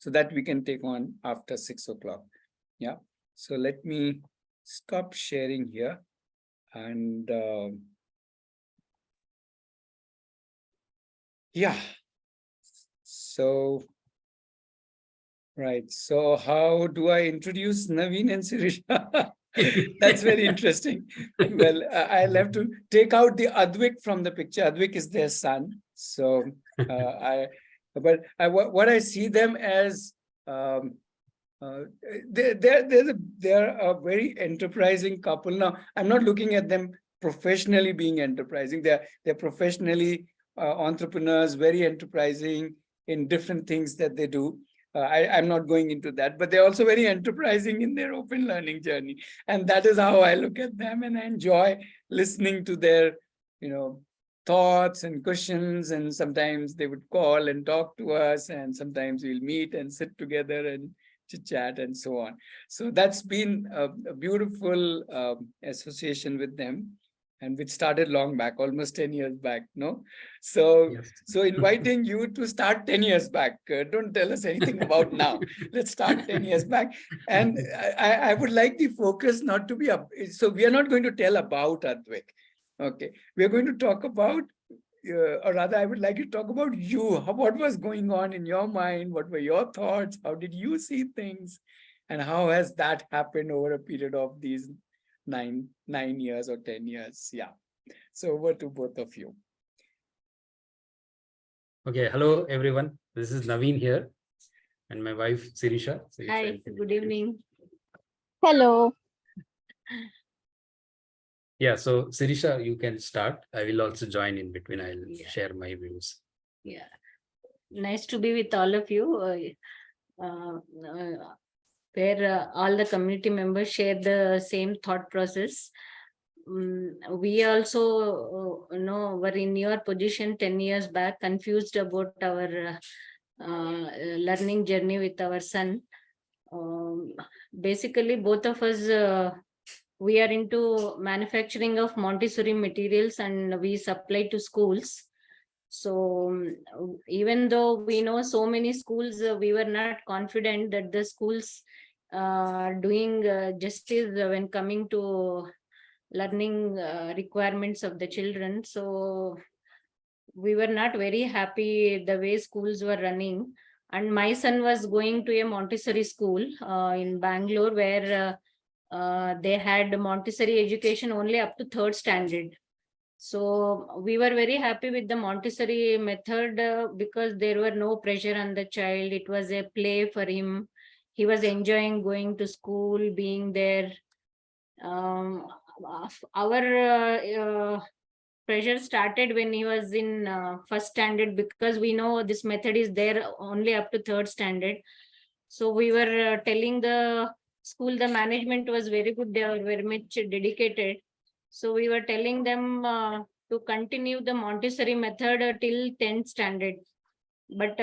so that we can take on after 6 o'clock. Yeah. So let me stop sharing here. And yeah. So, right. So how do I introduce Naveen and Sirisha? That's very interesting. Well, I'll have to take out the Advik from the picture. Advik is their son. So what I see them as, they're a very enterprising couple. Now, I'm not looking at them professionally being enterprising. They're professionally entrepreneurs, very enterprising in different things that they do. I'm not going into that, but they're also very enterprising in their open learning journey. And that is how I look at them, and I enjoy listening to their, thoughts and questions. And sometimes they would call and talk to us, and sometimes we'll meet and sit together and chit chat and so on. So that's been a beautiful association with them, and which started long back, almost 10 years back, no? So, Yes. so inviting you to start 10 years back, don't tell us anything about now. Let's start 10 years back. And I would like the focus not to be up. So we are not going to tell about Advik. Okay. We are going to talk about, or rather, I would like to talk about you. What was going on in your mind? What were your thoughts? How did you see things? And how has that happened over a period of these nine years or 10 years? Yeah. So over to both of you. Okay. Hello, everyone. This is Naveen here, and my wife, Sirisha. Hi, good evening. Hello. Yeah, so Sirisha, you can start. I will also join in between. I'll share my views. Yeah, nice to be with all of you. Where all the community members share the same thought process. We also, were in your position 10 years back, confused about our learning journey with our son. Basically, both of us, we are into manufacturing of Montessori materials, and we supply to schools. So even though we know so many schools, we were not confident that the schools are doing justice when coming to learning requirements of the children. So we were not very happy the way schools were running. And my son was going to a Montessori school in Bangalore, where they had Montessori education only up to 3rd standard. So we were very happy with the Montessori method because there were no pressure on the child. It was a play for him. He was enjoying going to school, being there. Our pressure started when he was in 1st standard, because we know this method is there only up to 3rd standard. So we were telling the school, the management was very good. They were very much dedicated. So we were telling them to continue the Montessori method till 10th standard. But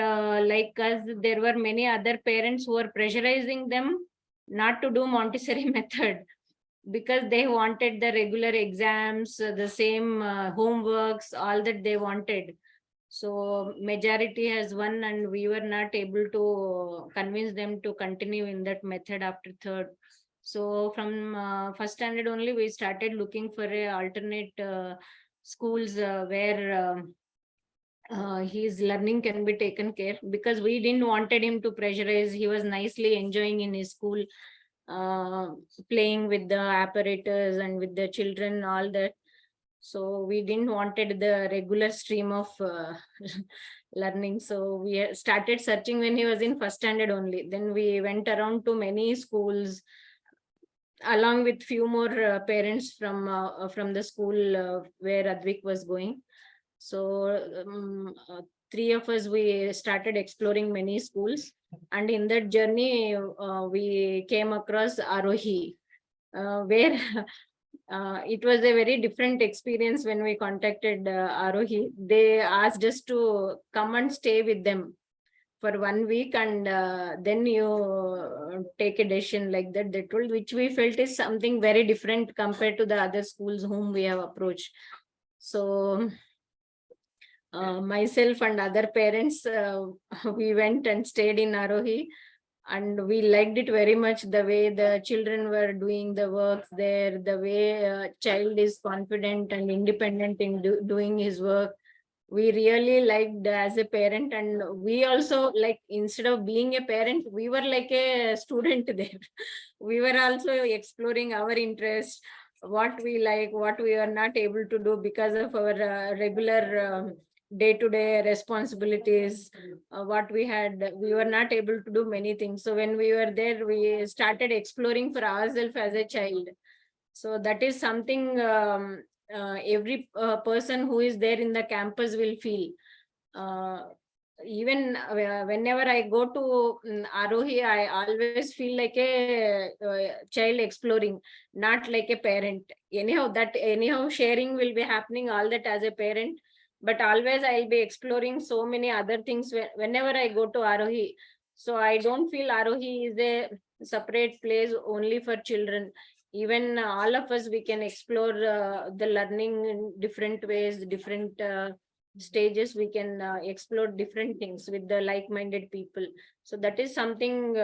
like us, there were many other parents who were pressurizing them not to do Montessori method, because they wanted the regular exams, the same homeworks, all that they wanted. So majority has won, and we were not able to convince them to continue in that method after 3rd. So from 1st standard only, we started looking for a alternate schools where his learning can be taken care, because we didn't wanted him to pressurize. He was nicely enjoying in his school, playing with the apparatus and with the children, all that. So we didn't wanted the regular stream of learning. So we started searching when he was in 1st standard only. Then we went around to many schools, along with few more parents from the school where Advik was going. So 3 of us, we started exploring many schools, and in that journey we came across Aarohi, where it was a very different experience. When we contacted Aarohi, they asked us to come and stay with them for 1 week, and then you take a decision, like that they told, which we felt is something very different compared to the other schools whom we have approached. So myself and other parents, we went and stayed in Aarohi, and we liked it very much, the way the children were doing the work there, the way child is confident and independent in doing his work. We really liked as a parent, and we also, like, instead of being a parent, we were like a student there. We were also exploring our interests, what we like, what we are not able to do because of our regular day-to-day responsibilities. What we had, we were not able to do many things. So when we were there, we started exploring for ourselves as a child. So that is something every person who is there in the campus will feel. Even whenever I go to Aarohi, I always feel like a child exploring, not like a parent. Anyhow sharing will be happening all that as a parent, but always I'll be exploring so many other things whenever I go to Aarohi. So I don't feel Aarohi is a separate place only for children. Even all of us, we can explore the learning in different ways, different stages. We can explore different things with the like-minded people. So that is something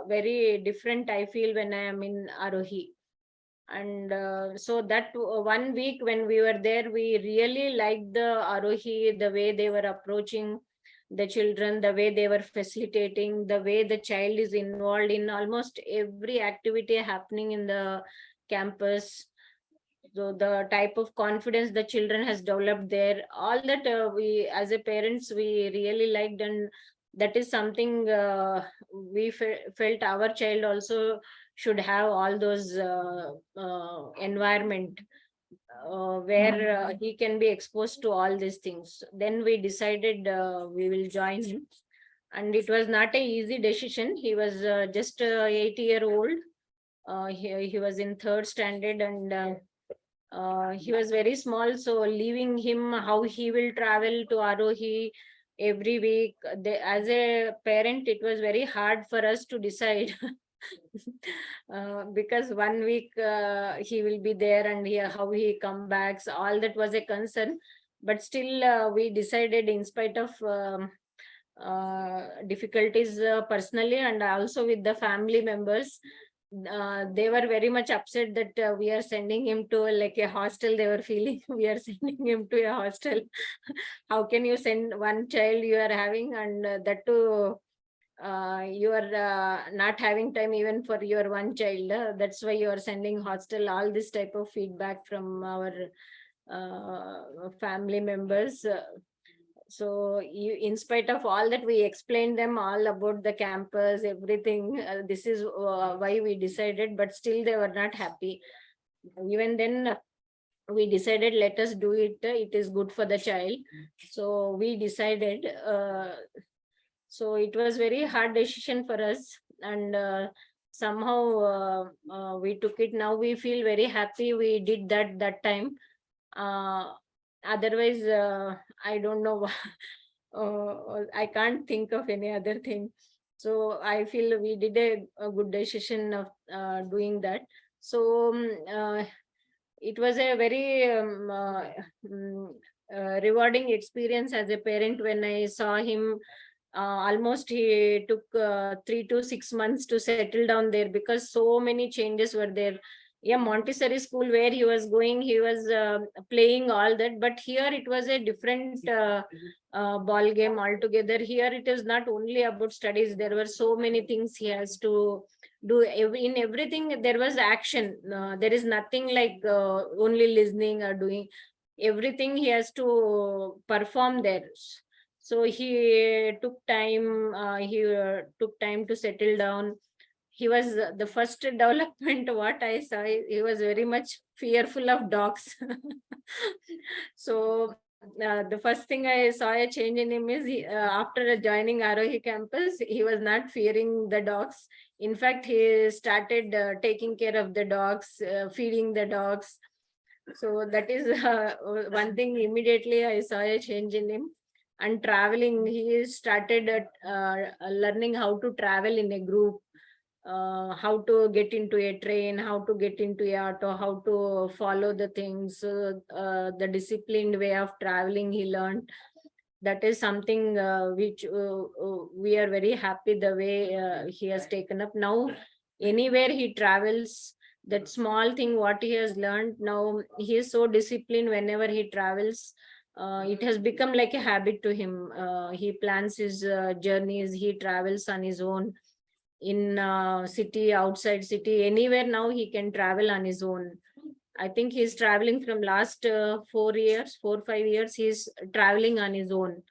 very different, I feel, when I am in Aarohi. And so that 1 week when we were there, we really liked the Aarohi, the way they were approaching the children, the way they were facilitating, the way the child is involved in almost every activity happening in the campus. So the type of confidence the children has developed there, all that we as a parents, we really liked. And that is something we felt our child also should have all those environment where he can be exposed to all these things. Then we decided we will join him, and it was not a easy decision. He was just 8-year-old. He was in third standard, and he was very small. So leaving him, how he will travel to Aarohi every week, as a parent, it was very hard for us to decide. Because 1 week he will be there, and how he come back, so all that was a concern. But still we decided, in spite of difficulties personally and also with the family members. They were very much upset that we are sending him to like a hostel. They were feeling we are sending him to a hostel. How can you send one child you are having, and that too you are not having time even for your one child. That's why you are sending hostel. All this type of feedback from our family members. So in spite of all that, we explained them all about the campus, everything. This is why we decided, but still they were not happy. Even then, we decided, let us do it. It is good for the child. So we decided. So it was very hard decision for us, and somehow we took it. Now we feel very happy we did that time. Otherwise, I don't know. I can't think of any other thing. So I feel we did a good decision of doing that. So it was a very rewarding experience as a parent when I saw him. Almost he took 3 to 6 months to settle down there, because so many changes were there. Yeah, Montessori school where he was going, he was playing all that, but here it was a different ball game altogether. Here it is not only about studies. There were so many things he has to do. In everything there was action. There is nothing like only listening or doing. Everything he has to perform there. So he took time. Took time to settle down. He was the first development what I saw. He was very much fearful of dogs. So the first thing I saw a change in him is after joining Aarohi campus, he was not fearing the dogs. In fact, he started taking care of the dogs, feeding the dogs. So that is one thing immediately I saw a change in him. And traveling, he started learning how to travel in a group, how to get into a train, how to get into a auto, how to follow the things, the disciplined way of traveling he learned. that is something which we are very happy the way he has taken up. Now anywhere he travels, that small thing what he has learned, now he is so disciplined. Whenever he travels, it has become like a habit to him. He plans his journeys, he travels on his own, in city, outside city, anywhere. Now he can travel on his own. I think he's traveling from last 4 years, 4 5 years. He's traveling on his own,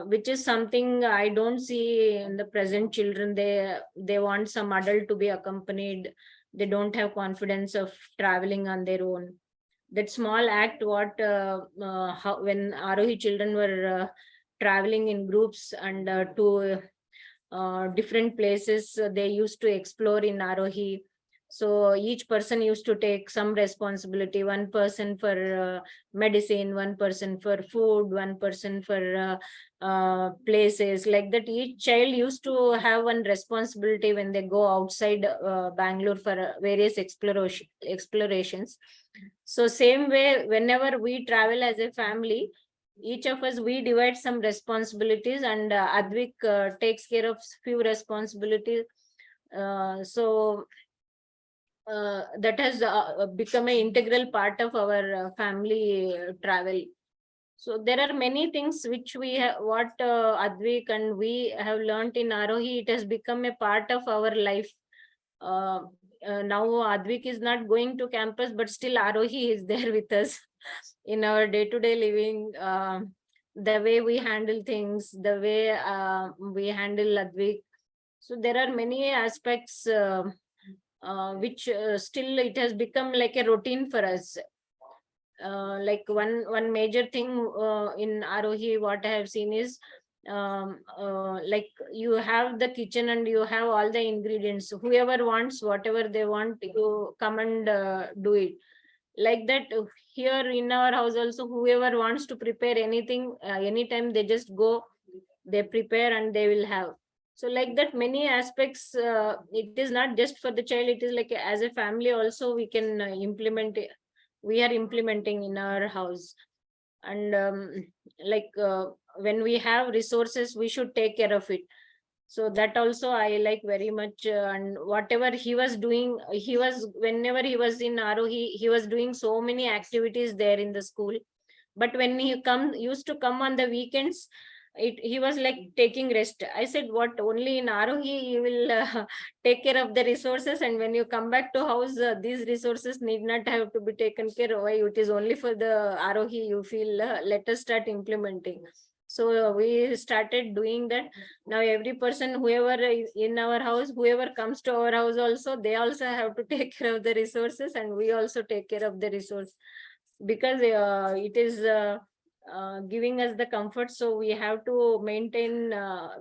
which is something I don't see in the present children. They want some adult to be accompanied. They don't have confidence of traveling on their own. That small act, what when Aarohi children were traveling in groups and to different places they used to explore in Aarohi. So each person used to take some responsibility. One person for medicine, one person for food, one person for places. Like that, each child used to have one responsibility when they go outside Bangalore for various explorations. So same way, whenever we travel as a family, each of us, we divide some responsibilities, and Advik takes care of few responsibilities. So that has become an integral part of our family travel. So there are many things which we have, what Advik and we have learned in Aarohi. It has become a part of our life. Now Advik is not going to campus, but still Aarohi is there with us in our day-to-day living. The way we handle things, the way we handle Advik. So there are many aspects which still it has become like a routine for us. Like one major thing in Aarohi, what I have seen is like you have the kitchen and you have all the ingredients. Whoever wants whatever they want, you come and do it. Like that, here in our house also, whoever wants to prepare anything, anytime they just go, they prepare and they will have. So like that, many aspects, it is not just for the child, it is like as a family also we can implement it. We are implementing in our house. And like when we have resources, we should take care of it. So that also I like very much. And whatever he was doing, he was, whenever he was in Aarohi, he was doing so many activities there in the school. But when he used to come on the weekends, he was like taking rest. I said, what, only in Aarohi you will take care of the resources, and when you come back to house, these resources need not have to be taken care of. Why it is only for the Aarohi you feel? Let us start implementing. So we started doing that. Now every person, whoever is in our house, whoever comes to our house also, they also have to take care of the resources, and we also take care of the resource, because it is giving us the comfort. So we have to maintain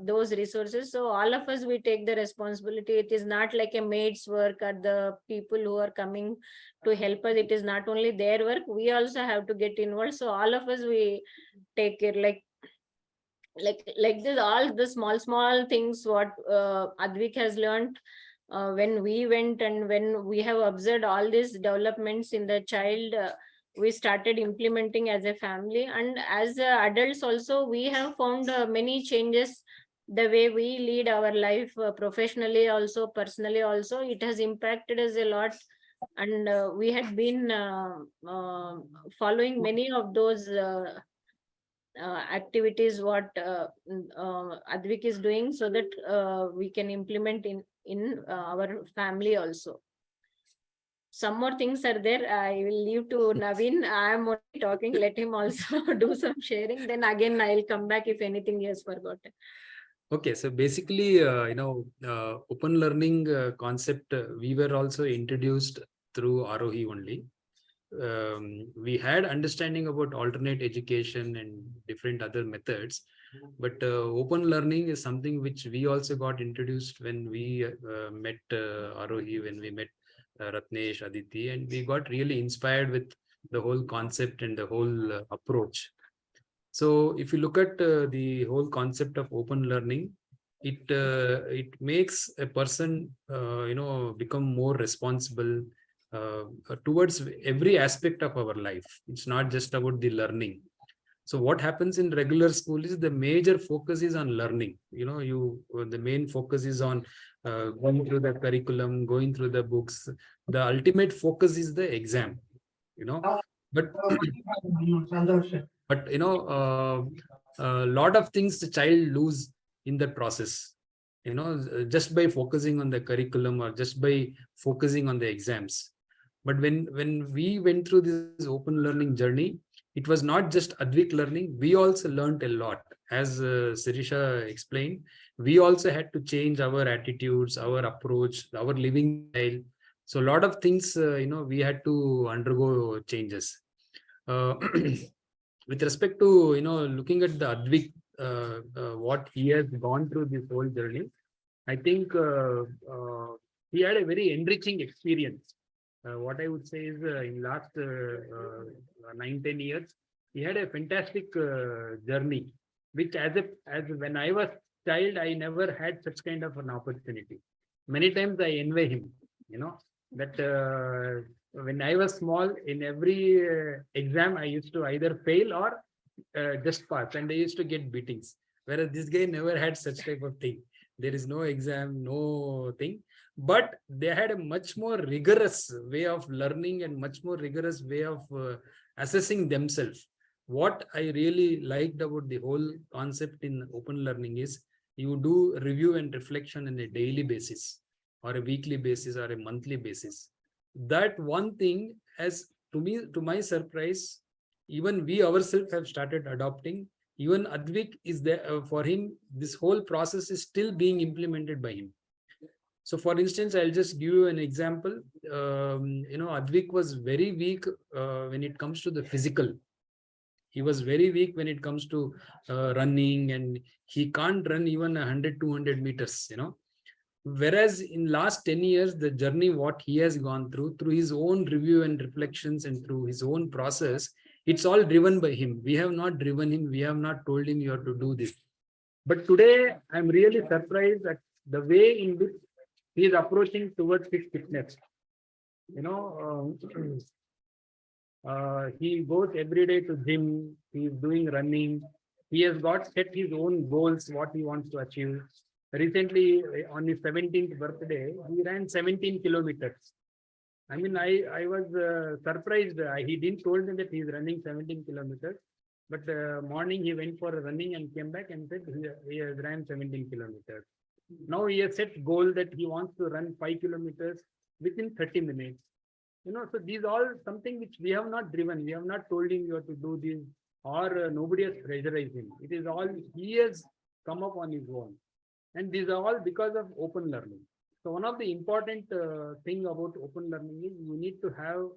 those resources. So all of us, we take the responsibility. It is not like a maid's work or the people who are coming to help us. It is not only their work, we also have to get involved. So all of us, we take care. Like this, all the small things what Advik has learned when we went, and when we have observed all these developments in the child, we started implementing as a family. And as adults also, we have found many changes. The way we lead our life, professionally also, personally also, it has impacted us a lot. And we had been following many of those activities what Advik is doing, so that we can implement in our family also. Some more things are there. I will leave to Naveen. I am only talking. Let him also do some sharing. Then again, I'll come back if anything he has forgotten. Okay, so basically, open learning concept, we were also introduced through Aarohi only. We had understanding about alternate education and different other methods, but open learning is something which we also got introduced when we met Aarohi, when we met Ratnesh, Aditi, and we got really inspired with the whole concept and the whole approach. So if you look at the whole concept of open learning, it makes a person become more responsible towards every aspect of our life. It's not just about the learning. So what happens in regular school is the major focus is on learning. The main focus is on going through the curriculum, going through the books. The ultimate focus is the exam. But but a lot of things the child lose in that process. Just by focusing on the curriculum or just by focusing on the exams. But when we went through this open learning journey, it was not just Advik learning. We also learned a lot. As Sirisha explained, we also had to change our attitudes, our approach, our living style. So a lot of things, we had to undergo changes. With respect to, looking at the Advik, what he has gone through this whole journey, I think he had a very enriching experience. What I would say is in last 9-10 years, he had a fantastic journey, which as when I was child, I never had such kind of an opportunity. Many times I envy him, that when I was small, in every exam, I used to either fail or just pass, and I used to get beatings. Whereas this guy never had such type of thing. There is no exam, no thing. But they had a much more rigorous way of learning and much more rigorous way of assessing themselves. What I really liked about the whole concept in open learning is you do review and reflection on a daily basis or a weekly basis or a monthly basis. That one thing, as to my surprise, even we ourselves have started adopting. Even Advik is there for him. This whole process is still being implemented by him. So, for instance, I'll just give you an example. Advik was very weak when it comes to the physical. He was very weak when it comes to running, and he can't run even 100-200 meters. Whereas in last 10 years, the journey what he has gone through his own review and reflections and through his own process, it's all driven by him. We have not driven him. We have not told him you have to do this. But today, I'm really surprised at the way in which he is approaching towards his fitness. He goes every day to gym. He is doing running. He has got set his own goals, what he wants to achieve. Recently, on his 17th birthday, he ran 17 kilometers. I mean, I was surprised. He didn't told me that he's running 17 kilometers. But morning he went for a running and came back and said he has ran 17 kilometers. Now he has set goal that he wants to run 5 kilometers within 30 minutes. So these all something which we have not driven. We have not told him you have to do this, or nobody has pressurized him. It is all he has come up on his own. And these are all because of open learning. So one of the important thing about open learning is you need to have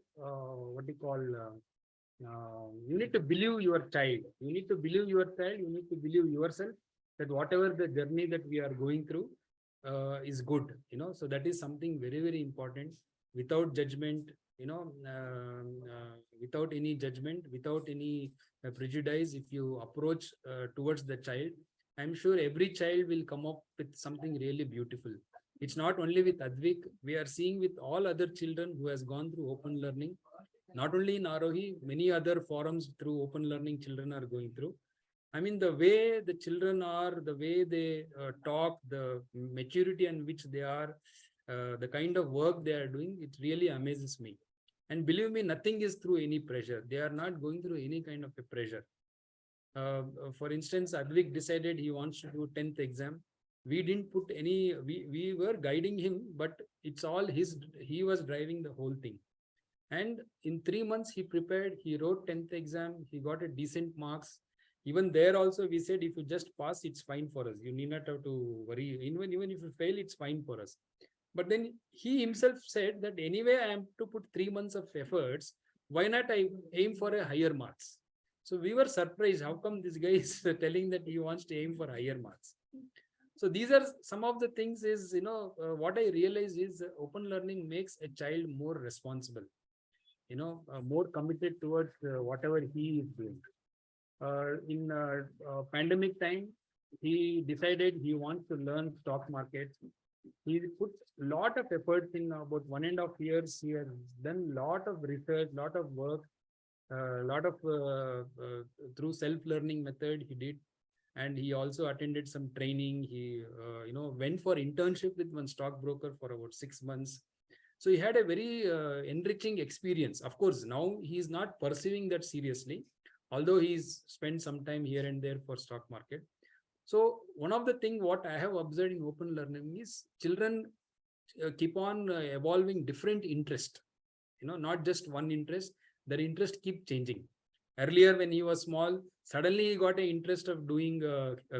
you need to believe your child. You need to believe your child. You need to believe yourself that whatever the journey that we are going through is good. So that is something very, very important. Without judgment, without any judgment, without any prejudice, if you approach towards the child, I'm sure every child will come up with something really beautiful. It's not only with Advik. We are seeing with all other children who has gone through open learning. Not only in Aarohi, many other forums through open learning children are going through. I mean, the way the children are, the way they talk, the maturity in which they are, the kind of work they are doing, it really amazes me. And believe me, nothing is through any pressure. They are not going through any kind of a pressure. For instance, Advik decided he wants to do 10th exam. We didn't put any, we were guiding him, but it's all he was driving the whole thing. And in 3 months, he prepared, he wrote 10th exam, he got a decent marks. Even there also, we said, if you just pass, it's fine for us. You need not have to worry. Even if you fail, it's fine for us. But then he himself said that anyway, I am to put 3 months of efforts. Why not I aim for a higher marks? So we were surprised. How come this guy is telling that he wants to aim for higher marks? So these are some of the things is, what I realize is open learning makes a child more responsible, more committed towards whatever he is doing. In pandemic time, he decided he wants to learn stock market. He put a lot of efforts in about 1.5 years. He has done a lot of research, lot of work. A lot of through self-learning method he did, and he also attended some training. He went for internship with one stockbroker for about 6 months. So he had a very enriching experience. Of course, now he is not pursuing that seriously, although he's spent some time here and there for stock market. So one of the things what I have observed in open learning is children keep on evolving different interest. Not just one interest. Their interest keep changing. Earlier, when he was small, suddenly he got an interest of doing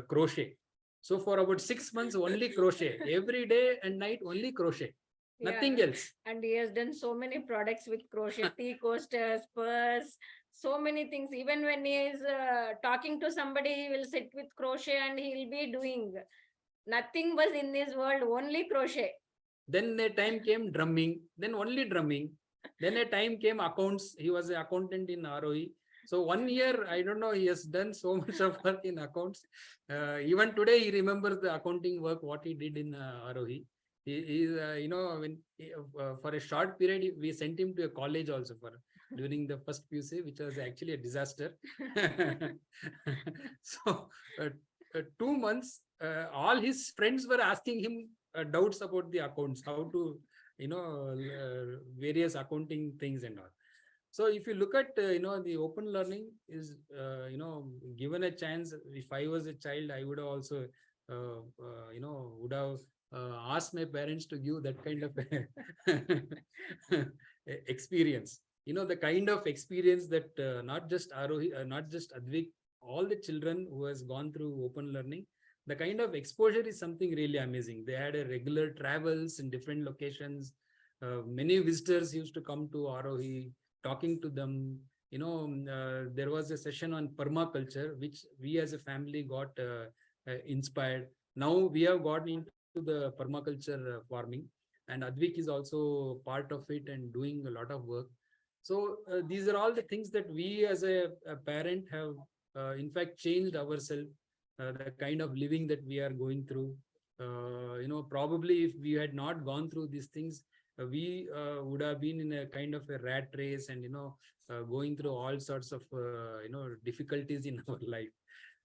crochet. So for about 6 months, only crochet. Every day and night, only crochet. Nothing else. And he has done so many products with crochet, tea coasters, purse, so many things. Even when he is talking to somebody, he will sit with crochet and he'll be doing. Nothing was in this world, only crochet. Then a time came drumming, then only drumming. Then a time came accounts. He was an accountant in Aarohi. So 1 year, I don't know, he has done so much of work in accounts. Even today, he remembers the accounting work, what he did in Aarohi. When for a short period, we sent him to a college also during the first PUC, which was actually a disaster. So 2 months, all his friends were asking him doubts about the accounts, how to, various accounting things and all. So if you look at, the open learning is, given a chance, if I was a child, I would have also, would have asked my parents to give that kind of experience. The kind of experience that not just Aarohi, not just Advik, all the children who has gone through open learning, the kind of exposure is something really amazing. They had a regular travels in different locations. Many visitors used to come to Aarohi, talking to them. There was a session on permaculture, which we as a family got inspired. Now we have got into the permaculture farming, and Advik is also part of it and doing a lot of work. So these are all the things that we as a parent have, in fact, changed ourselves. The kind of living that we are going through, probably if we had not gone through these things, we would have been in a kind of a rat race and, going through all sorts of, difficulties in our life.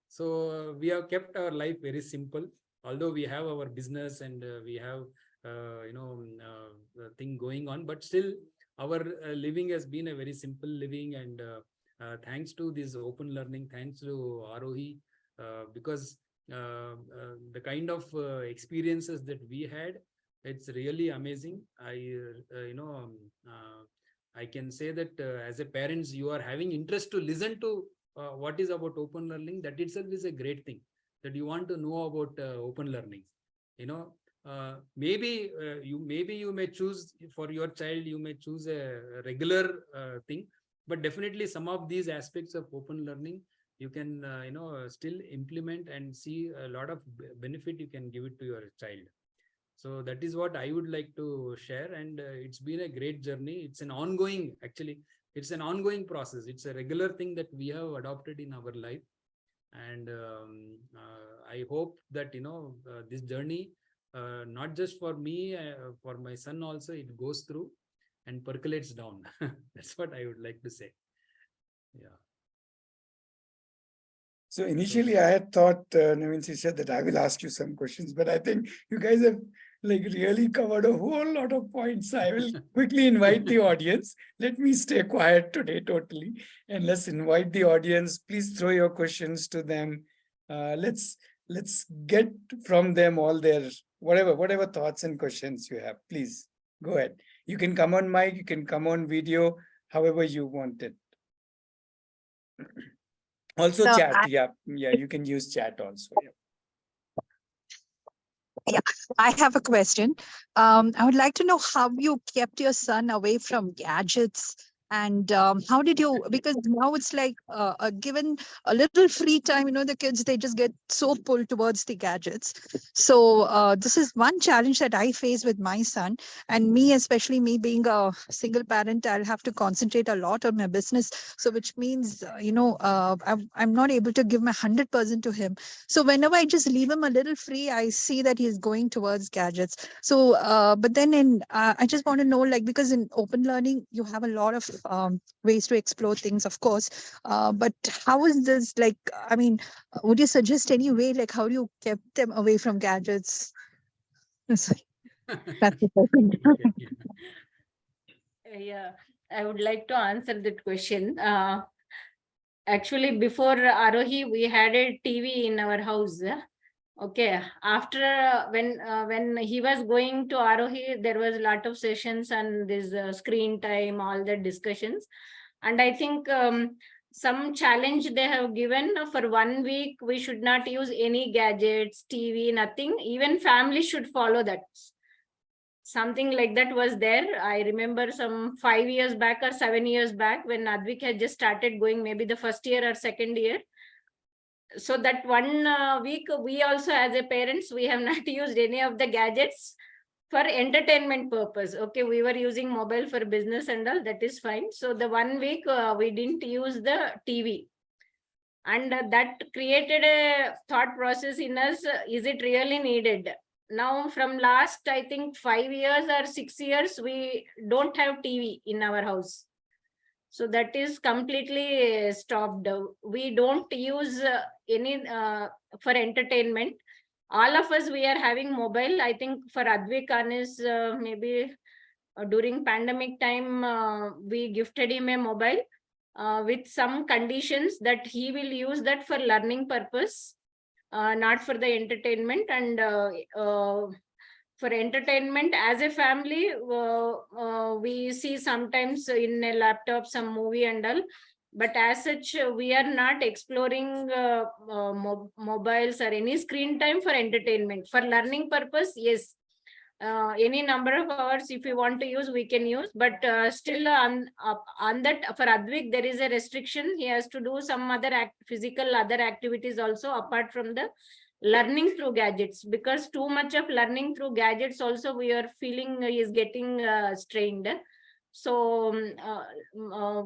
So we have kept our life very simple, although we have our business and we have, thing going on, but still our living has been a very simple living. And thanks to this open learning, thanks to Aarohi, because the kind of experiences that we had, it's really amazing. I can say that as a parents, you are having interest to listen to what is about open learning. That itself is a great thing, that you want to know about open learning. Maybe you may choose for your child, you may choose a regular thing, but definitely some of these aspects of open learning you can still implement and see a lot of benefit you can give it to your child. So that is what I would like to share. And it's been a great journey. It's an ongoing, actually, it's an ongoing process. It's a regular thing that we have adopted in our life. And I hope that, this journey, not just for me, for my son also, it goes through and percolates down. That's what I would like to say. Yeah. So initially I had thought, Naveen said that I will ask you some questions, but I think you guys have really covered a whole lot of points. I will quickly invite the audience. Let me stay quiet today totally. And let's invite the audience. Please throw your questions to them. Let's get from them all their, whatever thoughts and questions you have. Please go ahead. You can come on mic, you can come on video, however you want it. Also No, chat, yeah, you can use chat also. Yeah, I have a question. I would like to know how you kept your son away from gadgets, and how did you, because now it's like given a little free time, the kids, they just get so pulled towards the gadgets. So this is one challenge that I face with my son, and me, especially me being a single parent, I'll have to concentrate a lot on my business. So which means, I'm not able to give my 100% to him. So whenever I just leave him a little free, I see that he's going towards gadgets. So, but then I just want to know, because in open learning, you have a lot of ways to explore things, of course. But how is this like? I mean, would you suggest any way, like how you kept them away from gadgets? Sorry, that's the question. Yeah, I would like to answer that question. Actually, before Aarohi, we had a TV in our house. Okay, after when he was going to Aarohi, there was a lot of sessions and this screen time, all the discussions, and I think some challenge they have given for 1 week. We should not use any gadgets, TV, nothing. Even family should follow that. Something like that was there. I remember some 5 years back or 7 years back when Advik had just started going, maybe the first year or second year. So that 1 week, we also as a parents, we have not used any of the gadgets for entertainment purpose. Okay, we were using mobile for business and all, that is fine. So the 1 week we didn't use the TV. And that created a thought process in us, is it really needed? Now from last, I think 5 years or 6 years, we don't have TV in our house. So that is completely stopped. We don't use any for entertainment. All of us, we are having mobile. I think for Advik is maybe during pandemic time, we gifted him a mobile with some conditions that he will use that for learning purpose, not for the entertainment. And for entertainment as a family, we see sometimes in a laptop some movie and all, but as such we are not exploring mobiles or any screen time for entertainment. For learning purpose, yes, any number of hours if we want to use, we can use, but still on that, for Advik there is a restriction. He has to do some other physical other activities also apart from the learning through gadgets, because too much of learning through gadgets also we are feeling is getting strained. So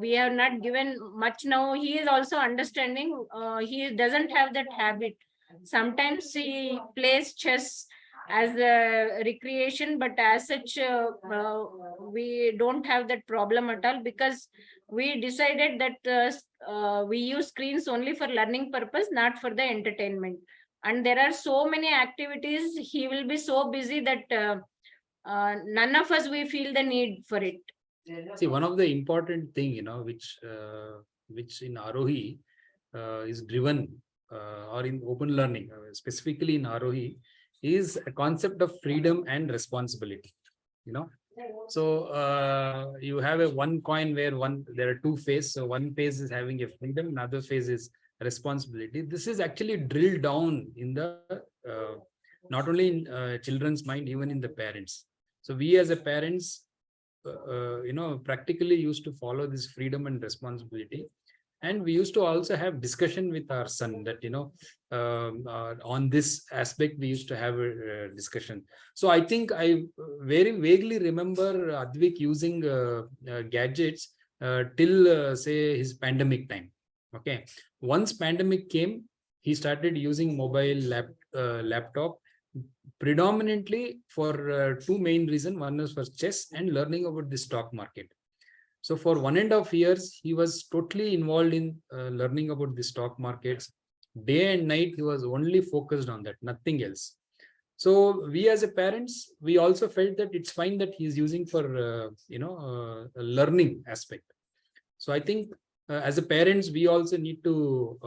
we have not given much. Now he is also understanding. He doesn't have that habit. Sometimes he plays chess as a recreation, but as such we don't have that problem at all, because we decided that we use screens only for learning purpose, not for the entertainment. And there are so many activities, he will be so busy that none of us we feel the need for it. See, one of the important thing, which in Aarohi is driven or in open learning, specifically in Aarohi, is a concept of freedom and responsibility. So you have a one coin where there are two phases. So one phase is having a freedom, another phase is responsibility. This is actually drilled down in the not only in children's mind, even in the parents. So we as a parents, practically used to follow this freedom and responsibility. And we used to also have discussion with our son that, on this aspect, we used to have a discussion. So I think I very vaguely remember Advik using gadgets till say his pandemic time. Okay. Once pandemic came, he started using mobile laptop predominantly for two main reasons. One is for chess and learning about the stock market. So for 1.5 years, he was totally involved in learning about the stock markets. Day and night, he was only focused on that, nothing else. So we as a parents, we also felt that it's fine that he's using for, a learning aspect. So I think as a parents, we also need to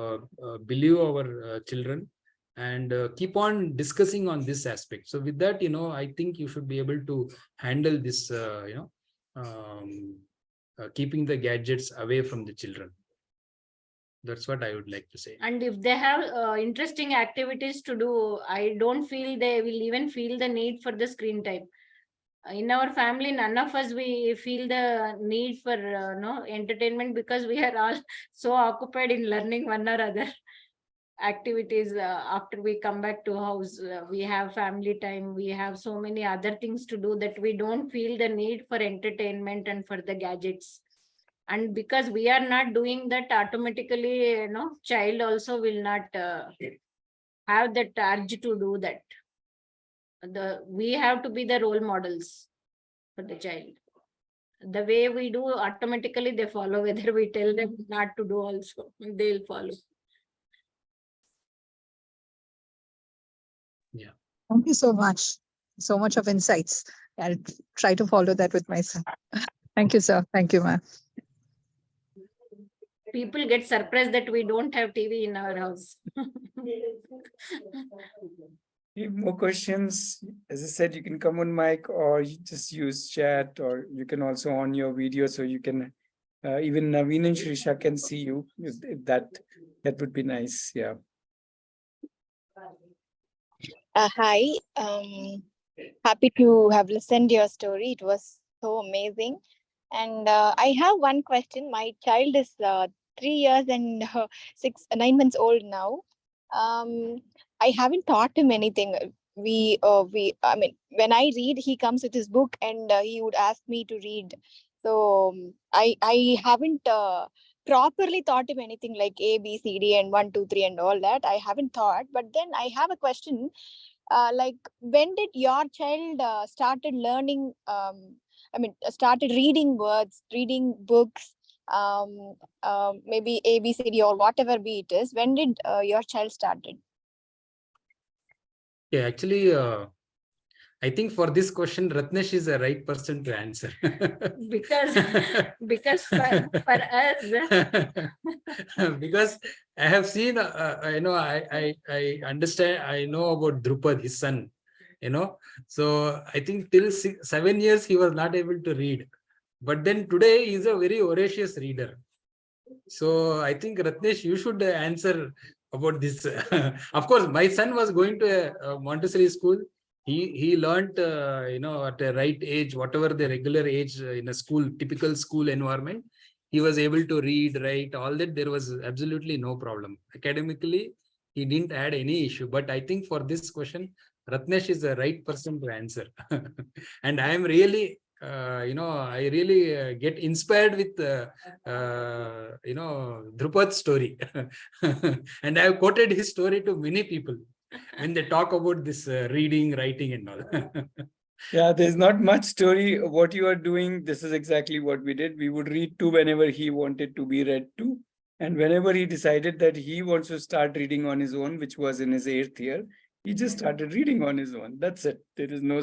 believe our children and keep on discussing on this aspect. So with that, I think you should be able to handle this, keeping the gadgets away from the children. That's what I would like to say. And if they have interesting activities to do, I don't feel they will even feel the need for the screen time. In our family, none of us we feel the need for entertainment, because we are all so occupied in learning one or other activities. After we come back to house, we have family time, we have so many other things to do that we don't feel the need for entertainment and for the gadgets. And because we are not doing that, automatically child also will not have that urge to do that. We have to be the role models for the child. The way we do, automatically they follow. Whether we tell them not to do also, they'll follow. Yeah. Thank you so much. So much of insights. I'll try to follow that with my son. Thank you, sir. Thank you, ma'am. People get surprised that we don't have TV in our house. If more questions, as I said, you can come on mic or you just use chat, or you can also on your video so you can even Naveen and Sirisha can see you. If that would be nice. Yeah. Hi. Happy to have listened to your story. It was so amazing. And I have one question. My child is 3 years and 9 months old now. I haven't taught him anything. I mean, when I read, he comes with his book and he would ask me to read. So I haven't properly taught him anything like A, B, C, D, and 1, 2, 3, and all that. I haven't taught. But then I have a question. Like, when did your child started learning? Started reading words, reading books, maybe ABCD or whatever be it is. When did your child started? Yeah, actually, I think for this question, Ratnesh is the right person to answer. because for us, because I have seen, I understand, I know about Drupad, his son, so I think till 7 years he was not able to read, but then today he is a very voracious reader. So I think Ratnesh, you should answer about this. Of course, my son was going to a Montessori school. He learned, at the right age, whatever the regular age in a school, typical school environment, he was able to read, write, all that. There was absolutely no problem. Academically, he didn't add any issue. But I think for this question, Ratnesh is the right person to answer. And I am really, I really get inspired with, Drupad's story. And I have quoted his story to many people when they talk about this reading, writing and all. Yeah, there's not much story. What you are doing, this is exactly what we did. We would read to whenever he wanted to be read to. And whenever he decided that he wants to start reading on his own, which was in his 8th year, he just started reading on his own. That's it. There is no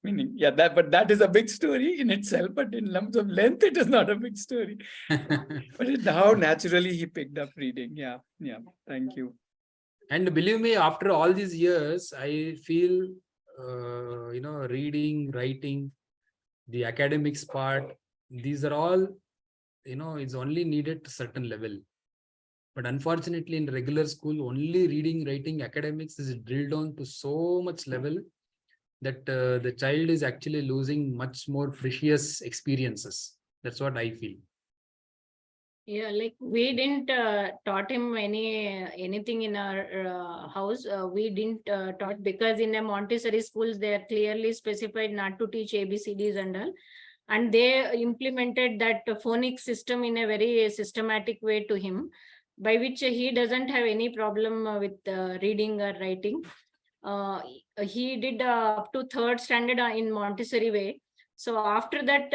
meaning. Yeah, but that is a big story in itself, but in terms of length, it is not a big story. But how naturally he picked up reading. Yeah. Thank you. And believe me, after all these years, I feel, reading, writing, the academics part, these are all, it's only needed to certain level. But unfortunately, in regular school, only reading, writing, academics is drilled down to so much level that the child is actually losing much more precious experiences. That's what I feel. Yeah, like we didn't taught him anything in our house. We didn't taught, because in a Montessori schools they are clearly specified not to teach ABCDs and all, and they implemented that phonics system in a very systematic way to him, by which he doesn't have any problem with reading or writing. He did up to 3rd standard in Montessori way. So after that,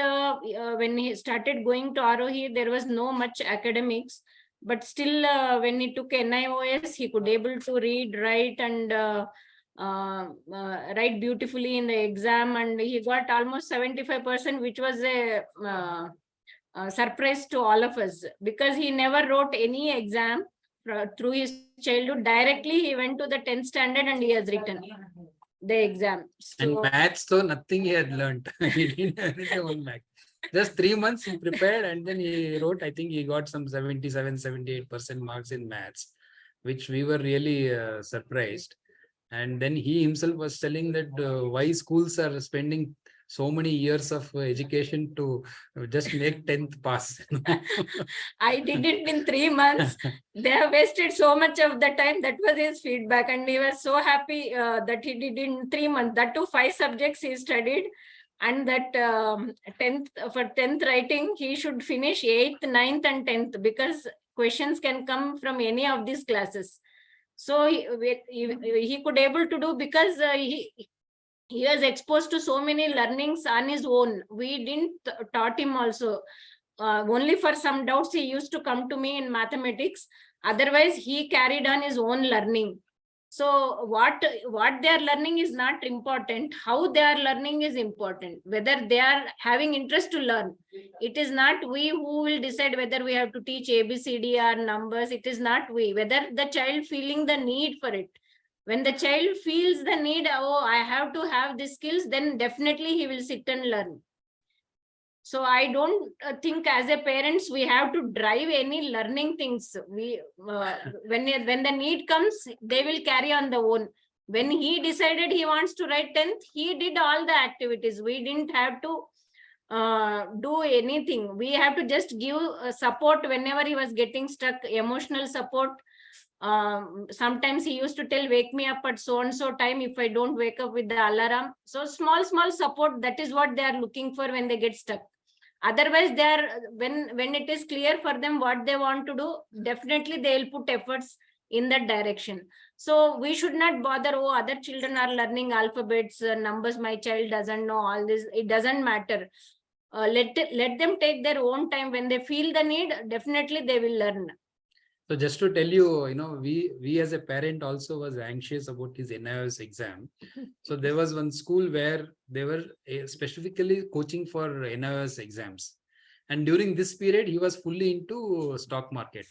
when he started going to Aarohi, there was no much academics, but still when he took NIOS, he could able to read, write, and write beautifully in the exam, and he got almost 75%, which was a surprise to all of us, because he never wrote any exam through his childhood. Directly he went to the 10th standard and he has written the exam. And maths, so nothing he had learned. He didn't have anything on math. Just 3 months he prepared and then he wrote. I think he got some 77-78% marks in maths, which we were really surprised. And then he himself was telling that why schools are spending so many years of education to just make 10th pass. I did it in 3 months. They have wasted so much of the time. That was his feedback, and he was so happy that he did in 3 months. That too 5 subjects he studied, and that 10th writing he should finish 8th, 9th, and 10th, because questions can come from any of these classes. So he could able to do, because he was exposed to so many learnings on his own. We didn't taught him also. Only for some doubts he used to come to me in mathematics. Otherwise, he carried on his own learning. So what they are learning is not important. How they are learning is important. Whether they are having interest to learn. It is not we who will decide whether we have to teach ABCD or numbers. It is not we. Whether the child feeling the need for it. When the child feels the need, oh, I have to have these skills, then definitely he will sit and learn. So I don't think as a parents we have to drive any learning things. We when the need comes, they will carry on their own. When he decided he wants to write 10th, he did all the activities. We didn't have to do anything. We have to just give support whenever he was getting stuck, emotional support. Sometimes he used to tell, wake me up at so and so time if I don't wake up with the alarm. So small support, that is what they are looking for when they get stuck. Otherwise, they are when it is clear for them what they want to do, definitely they'll put efforts in that direction. So we should not bother, oh, other children are learning alphabets, numbers, my child doesn't know all this. It doesn't matter. Let them take their own time. When they feel the need, definitely they will learn. So just to tell you, we as a parent also was anxious about his NIOS exam. So there was one school where they were specifically coaching for NIOS exams. And during this period, he was fully into stock market.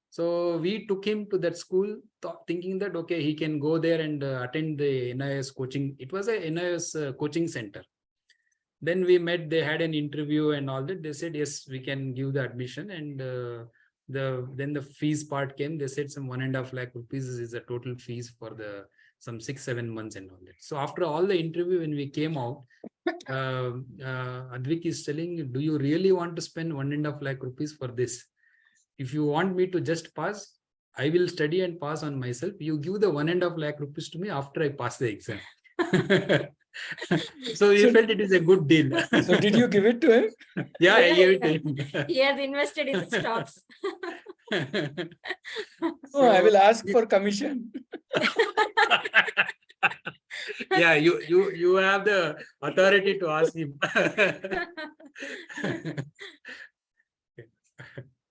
So we took him to that school thinking that, okay, he can go there and attend the NIOS coaching. It was a NIOS coaching center. Then we met, they had an interview and all that. They said, yes, we can give the admission. And then the fees part came. They said some 1.5 lakh rupees is the total fees for some 6-7 months and all that. So after all the interview, when we came out, Advik is telling, do you really want to spend 1.5 lakh rupees for this? If you want me to just pass, I will study and pass on myself. You give the 1.5 lakh rupees to me after I pass the exam. So we felt it is a good deal. So did you give it to him? Yeah, I gave it to him. He has invested in stocks. Oh, I will ask for commission. Yeah, you have the authority to ask him.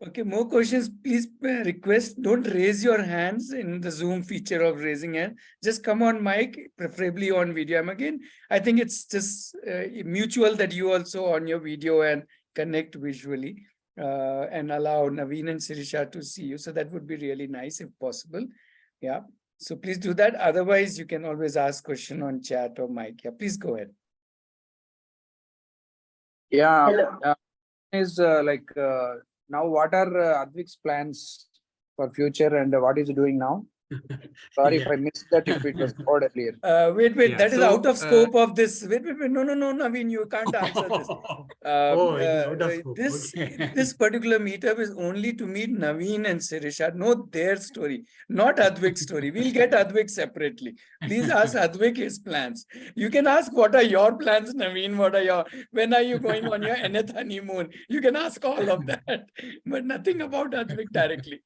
Okay, more questions. Please request, don't raise your hands in the Zoom feature of raising hand. Just come on mic, preferably on video. I think it's just mutual that you also on your video and connect visually and allow Naveen and Sirisha to see you. So that would be really nice if possible. Yeah. So please do that. Otherwise, you can always ask question on chat or mic. Yeah, please go ahead. Yeah. Hello. Is now what are Advik's plans for future and what is he doing now? Sorry if I missed that if it was told earlier. Wait, Yeah, that is so, out of scope of this. Wait, no, Naveen, you can't answer this. Oh, it is out of scope. Okay. This particular meetup is only to meet Naveen and Sirisha, know their story, not Advik's story. We'll get Advik separately. Please ask Advik his plans. You can ask, what are your plans, Naveen? When are you going on your nth honeymoon? You can ask all of that, but nothing about Advik directly.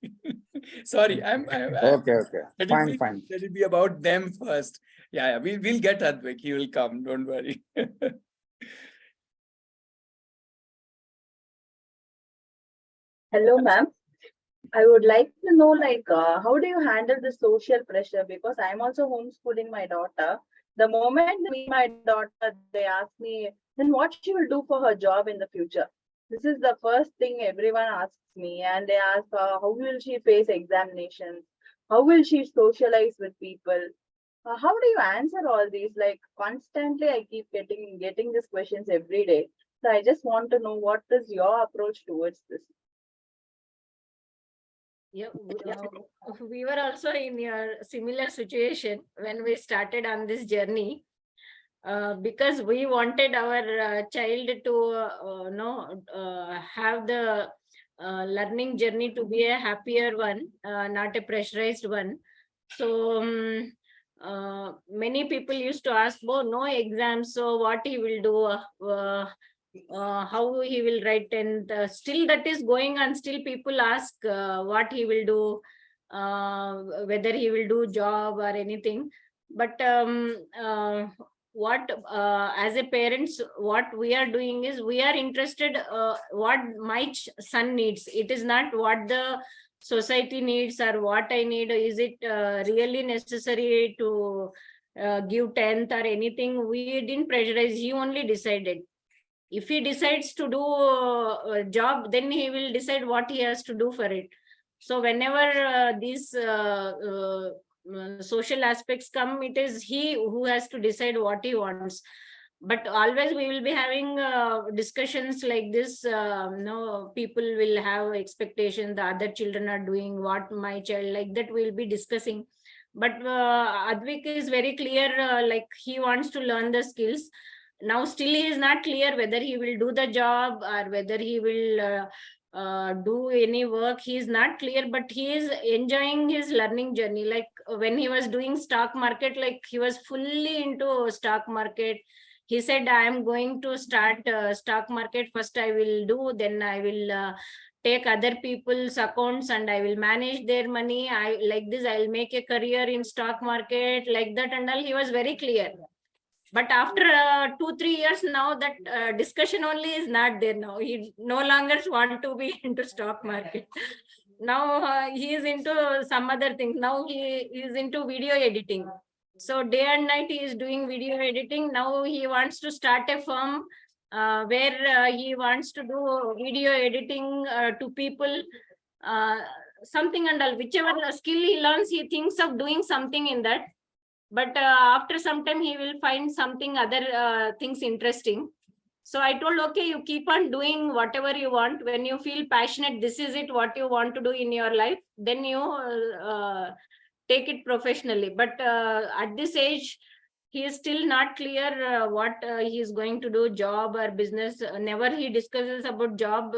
Sorry, Okay. Fine. Let it be about them first. Yeah, we'll get Advik. He will come. Don't worry. Hello, ma'am. I would like to know, how do you handle the social pressure? Because I'm also homeschooling my daughter. The moment I meet my daughter, they ask me, then what she will do for her job in the future? This is the first thing everyone asks me. And they ask, how will she face examinations? How will she socialize with people? How do you answer all these? Like constantly, I keep getting these questions every day. So I just want to know, what is your approach towards this? Yeah, we were also in a similar situation when we started on this journey, because we wanted our child to have the learning journey to be a happier one, not a pressurized one. So many people used to ask, oh, no exams, so what he will do, how he will write, and still that is going on. Still people ask what he will do, whether he will do job or anything. But what as a parents, what we are doing is we are interested what my son needs. It is not what the society needs or what I need. Is it really necessary to give 10th or anything? We didn't pressurize. He only decided. If he decides to do a job, then he will decide what he has to do for it. So whenever these social aspects come, it is he who has to decide what he wants. But always we will be having discussions like this. People will have expectations, the other children are doing what my child, like that we'll be discussing. But Advik is very clear, like he wants to learn the skills. Now still he is not clear whether he will do the job or whether he will do any work. He is not clear, but he is enjoying his learning journey. Like when he was doing stock market, like he was fully into stock market. He said, I am going to start stock market. First I will do, then I will take other people's accounts and I will manage their money. I like this, I'll make a career in stock market, like that and all. He was very clear. But after 2-3 years now, that discussion only is not there. Now he no longer want to be into stock market. Now he is into some other things. Now he is into video editing. So day and night he is doing video editing. Now he wants to start a firm where he wants to do video editing to people, something and all. Whichever skill he learns, he thinks of doing something in that. But after some time he will find something other things interesting. So I told, okay, you keep on doing whatever you want. When you feel passionate, this is it, what you want to do in your life, then you take it professionally. But at this age, he is still not clear what he is going to do, job or business. Never he discusses about job.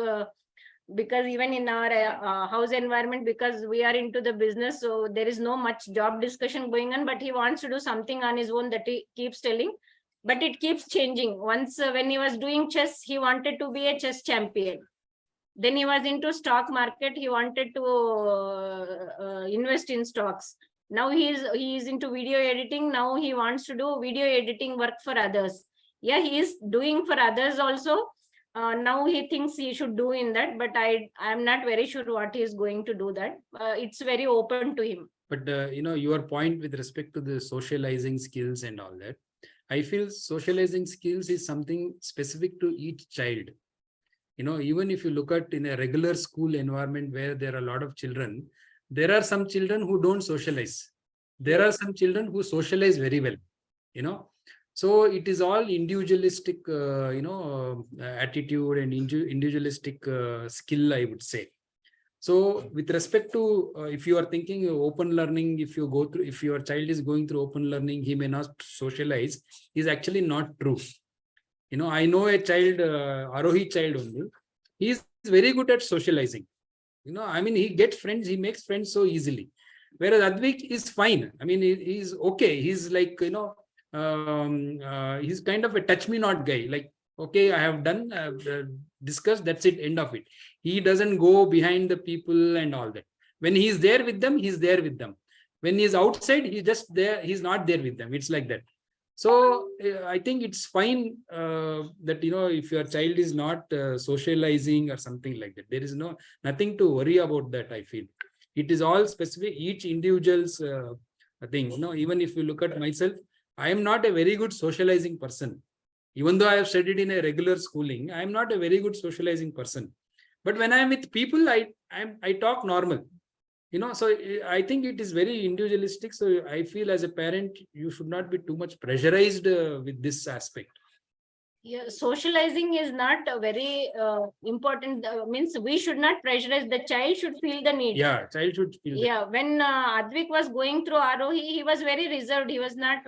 Because even in our house environment, because we are into the business, so there is no much job discussion going on, but he wants to do something on his own, that he keeps telling. But it keeps changing. Once when he was doing chess, he wanted to be a chess champion. Then he was into stock market, he wanted to invest in stocks. Now he is into video editing. Now he wants to do video editing work for others. Yeah, he is doing for others also. Now he thinks he should do in that, but I'm not very sure what he is going to do that. It's very open to him. But your point with respect to the socializing skills and all that, I feel socializing skills is something specific to each child. Even if you look at in a regular school environment where there are a lot of children, there are some children who don't socialize. There are some children who socialize very well. So it is all individualistic, attitude and individualistic skill, I would say. So with respect to if you are thinking open learning, if your child is going through open learning, he may not socialize, is actually not true. I know a child, Aarohi child only. He is very good at socializing. He gets friends, he makes friends so easily. Whereas Advik is fine. He's okay. He's like, he's kind of a touch me not guy. Like, okay, I have done, discussed, that's it, end of it. He doesn't go behind the people and all that. When he's there with them, he's there with them. When he's outside, he's just there, he's not there with them. It's like that. So I think it's fine that, if your child is not socializing or something like that, there is nothing to worry about that, I feel. It is all specific, each individual's thing. Even if you look at myself, I am not a very good socializing person. Even though I have studied in a regular schooling, I am not a very good socializing person. But when I am with people, I talk normal. So I think it is very individualistic. So I feel as a parent, you should not be too much pressurized with this aspect. Yeah, socializing is not a very important. Means we should not pressurize. The child should feel the need. Yeah, child should feel. Yeah, when Advik was going through Aarohi, he was very reserved. He was not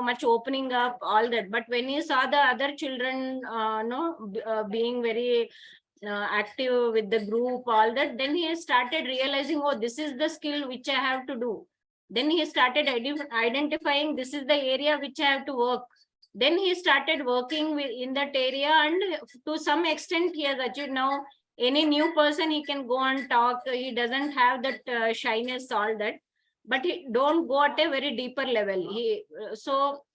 much opening up, all that. But when he saw the other children, being very active with the group, all that, then he started realizing, oh, this is the skill which I have to do. Then he started identifying, this is the area which I have to work. Then he started working in that area, and to some extent he has achieved. Now any new person, he can go and talk. He doesn't have that shyness, all that, but he don't go at a very deeper level. So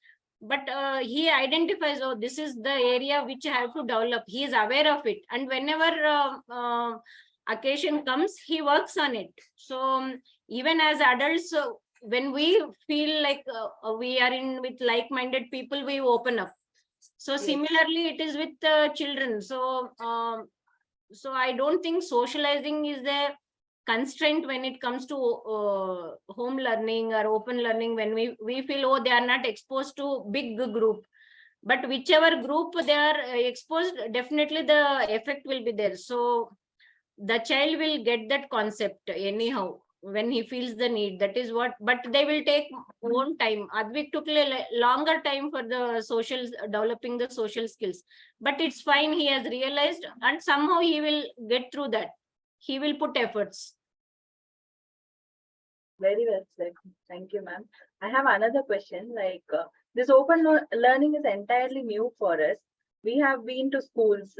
but he identifies, oh, this is the area which I have to develop. He is aware of it, and whenever occasion comes, he works on it. So even as adults, when we feel like we are in with like-minded people, we open up. So Yes. similarly, it is with children. So so I don't think socializing is a constraint when it comes to home learning or open learning. When we feel, oh, they are not exposed to big group, but whichever group they are exposed, definitely the effect will be there. So the child will get that concept anyhow when he feels the need. That is what, but they will take own time. Advik took a longer time for the social, developing the social skills, but it's fine. He has realized, and somehow he will get through that. He will put efforts. Very well said. Thank you, ma'am. I have another question. Like this open learning is entirely new for us. We have been to schools.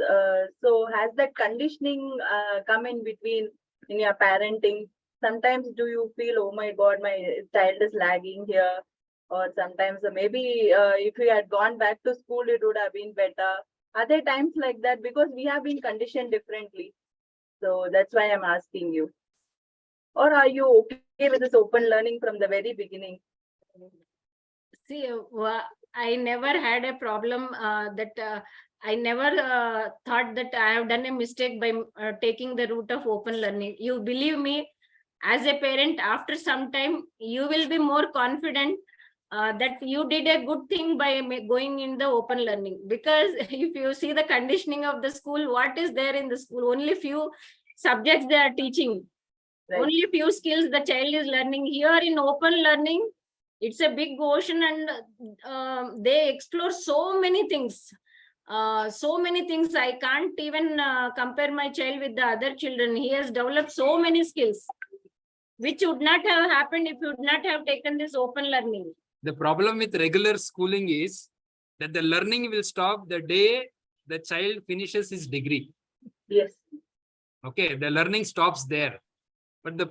So has that conditioning come in between in your parenting? Sometimes do you feel, oh my God, my child is lagging here? Or sometimes maybe if we had gone back to school, it would have been better. Are there times like that? Because we have been conditioned differently. So that's why I'm asking you. Or are you okay with this open learning from the very beginning? See, I never had a problem that I never thought that I have done a mistake by taking the route of open learning. You believe me, as a parent, after some time, you will be more confident that you did a good thing by going in the open learning. Because if you see the conditioning of the school, what is there in the school? Only few subjects they are teaching. Right. Only few skills the child is learning. Here in open learning, it's a big ocean, and they explore so many things. So many things. I can't even compare my child with the other children. He has developed so many skills, which would not have happened if you would not have taken this open learning. The problem with regular schooling is that the learning will stop the day the child finishes his degree. Yes. Okay, the learning stops there. But the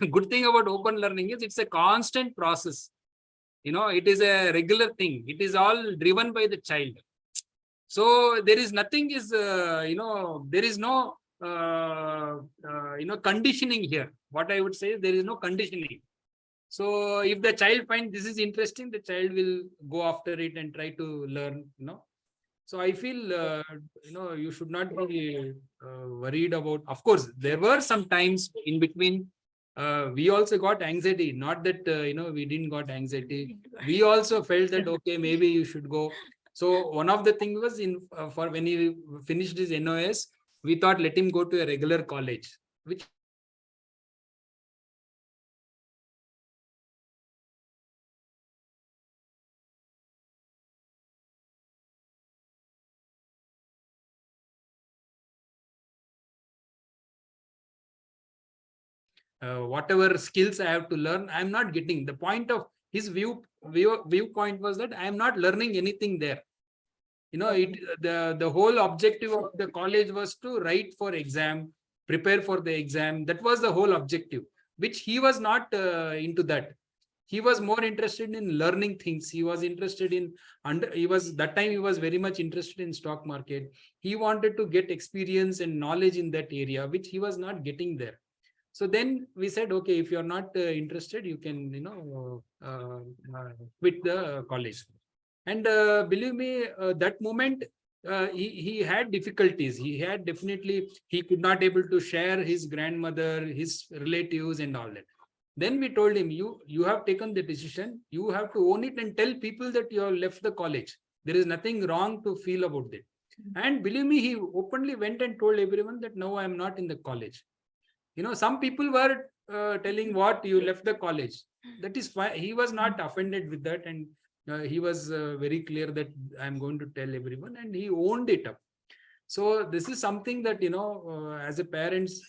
good thing about open learning is it's a constant process. You know, it is a regular thing. It is all driven by the child. So there is nothing is, there is no, conditioning here. What I would say is there is no conditioning. So if the child finds this is interesting, the child will go after it and try to learn, So I feel, you should not be worried about, of course, there were some times in between, we also got anxiety, not that, we didn't got anxiety. We also felt that, okay, maybe you should go. So one of the things was for when he finished his NOS, we thought let him go to a regular college, which whatever skills I have to learn, I'm not getting. The point of his viewpoint was that I am not learning anything there. The whole objective of the college was to write for exam, prepare for the exam. That was the whole objective, which he was not into that. He was more interested in learning things. He was interested in, that time he was very much interested in stock market. He wanted to get experience and knowledge in that area, which he was not getting there. So then we said, okay, if you're not interested, you can, quit the college. And believe me, that moment, he had difficulties. He had he could not able to share his grandmother, his relatives and all that. Then we told him, you have taken the decision. You have to own it and tell people that you have left the college. There is nothing wrong to feel about it. And believe me, he openly went and told everyone that now I am not in the college. Some people were telling what you left the college. That is fine. He was not offended with that. And he was very clear that I'm going to tell everyone, and he owned it up. So this is something that, as a parents,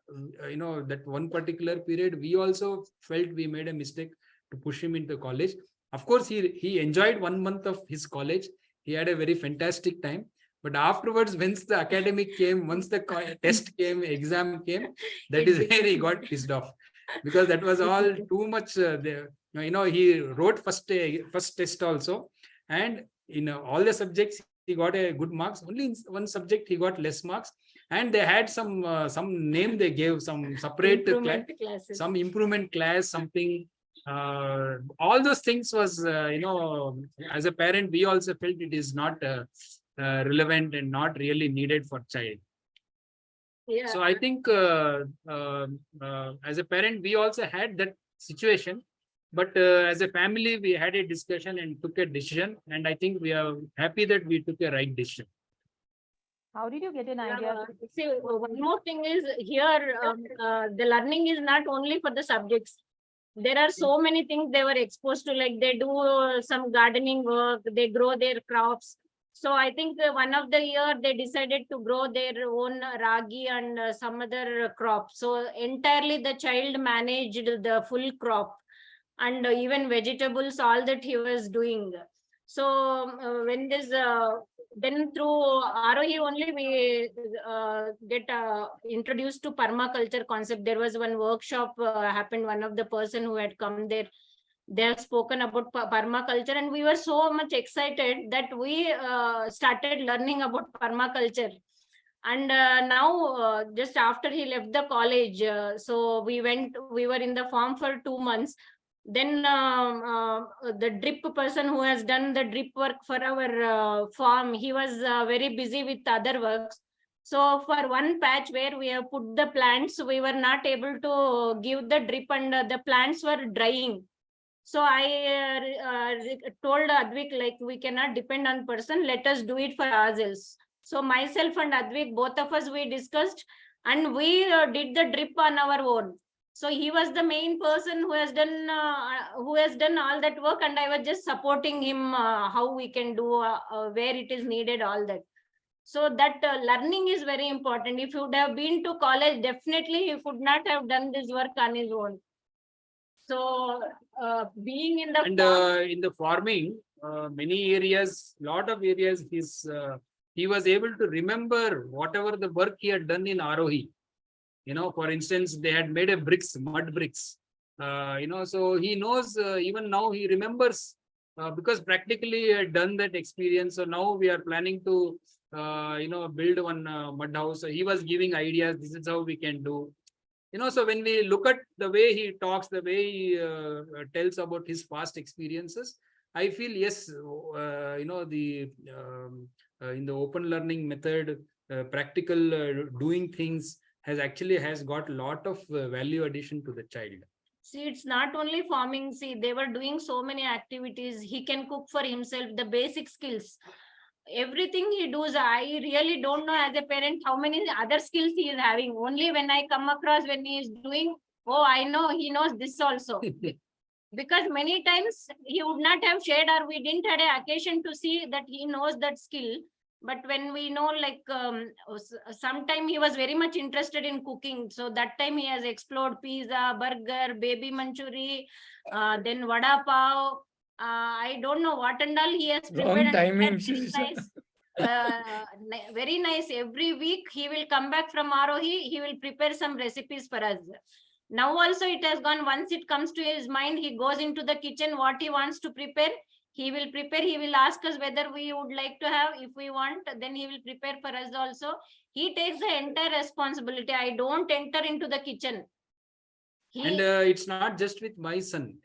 that one particular period, we also felt we made a mistake to push him into college. Of course, he enjoyed 1 month of his college. He had a very fantastic time. But afterwards, once the academic came, once the test came, exam came, that is where he got pissed off, because that was all too much. He wrote first test also, and in all the subjects he got a good marks. Only in one subject he got less marks, and they had some name they gave, some separate class, classes. some improvement class, something. All those things was, as a parent, we also felt it is not relevant and not really needed for child. Yeah. So I think as a parent, we also had that situation. But as a family, we had a discussion and took a decision. And I think we are happy that we took a right decision. How did you get an idea? See, one more thing is here, the learning is not only for the subjects. There are so many things they were exposed to, like they do some gardening work, they grow their crops. So I think one of the year they decided to grow their own ragi and some other crop. So entirely the child managed the full crop, and even vegetables, all that he was doing. So when this then through Aarohi only we get introduced to permaculture concept. There was one workshop happened. One of the person who had come there, they have spoken about permaculture, and we were so much excited that we started learning about permaculture. And now just after he left the college, so we were in the farm for 2 months. Then the drip person who has done the drip work for our farm, he was very busy with other works. So for one patch where we have put the plants, we were not able to give the drip, and the plants were drying. So I told Advik, like, we cannot depend on person, let us do it for ourselves. So myself and Advik, both of us, we discussed, and we did the drip on our own. So he was the main person who has done all that work, and I was just supporting him how we can do where it is needed, all that. So that learning is very important. If he would have been to college, definitely he could not have done this work on his own. So being in the and in the farming, many areas, lot of areas, he was able to remember whatever the work he had done in Aarohi. For instance, they had made a mud bricks. So he knows, even now he remembers because practically he had done that experience. So now we are planning to, build one mud house. So he was giving ideas. This is how we can do. So when we look at the way he talks, the way he tells about his past experiences, I feel yes, in the open learning method, practical doing things has got a lot of value addition to the child. See, it's not only farming. See, they were doing so many activities. He can cook for himself, the basic skills. Everything he does, I really don't know as a parent how many other skills he is having. Only when I come across when he is doing, oh, I know he knows this also. Because many times he would not have shared, or we didn't had an occasion to see that he knows that skill. But when we know, like sometime he was very much interested in cooking. So that time he has explored pizza, burger, baby manchuri, then vada pav. I don't know what and all he has prepared. Wrong timing, Nice. Very nice. Every week he will come back from Aarohi, he will prepare some recipes for us. Now also it has gone, once it comes to his mind, he goes into the kitchen, what he wants to prepare, he will prepare. He will ask us whether we would like to have. If we want, then he will prepare for us also. He takes the entire responsibility. I don't enter into the kitchen. And it's not just with my son,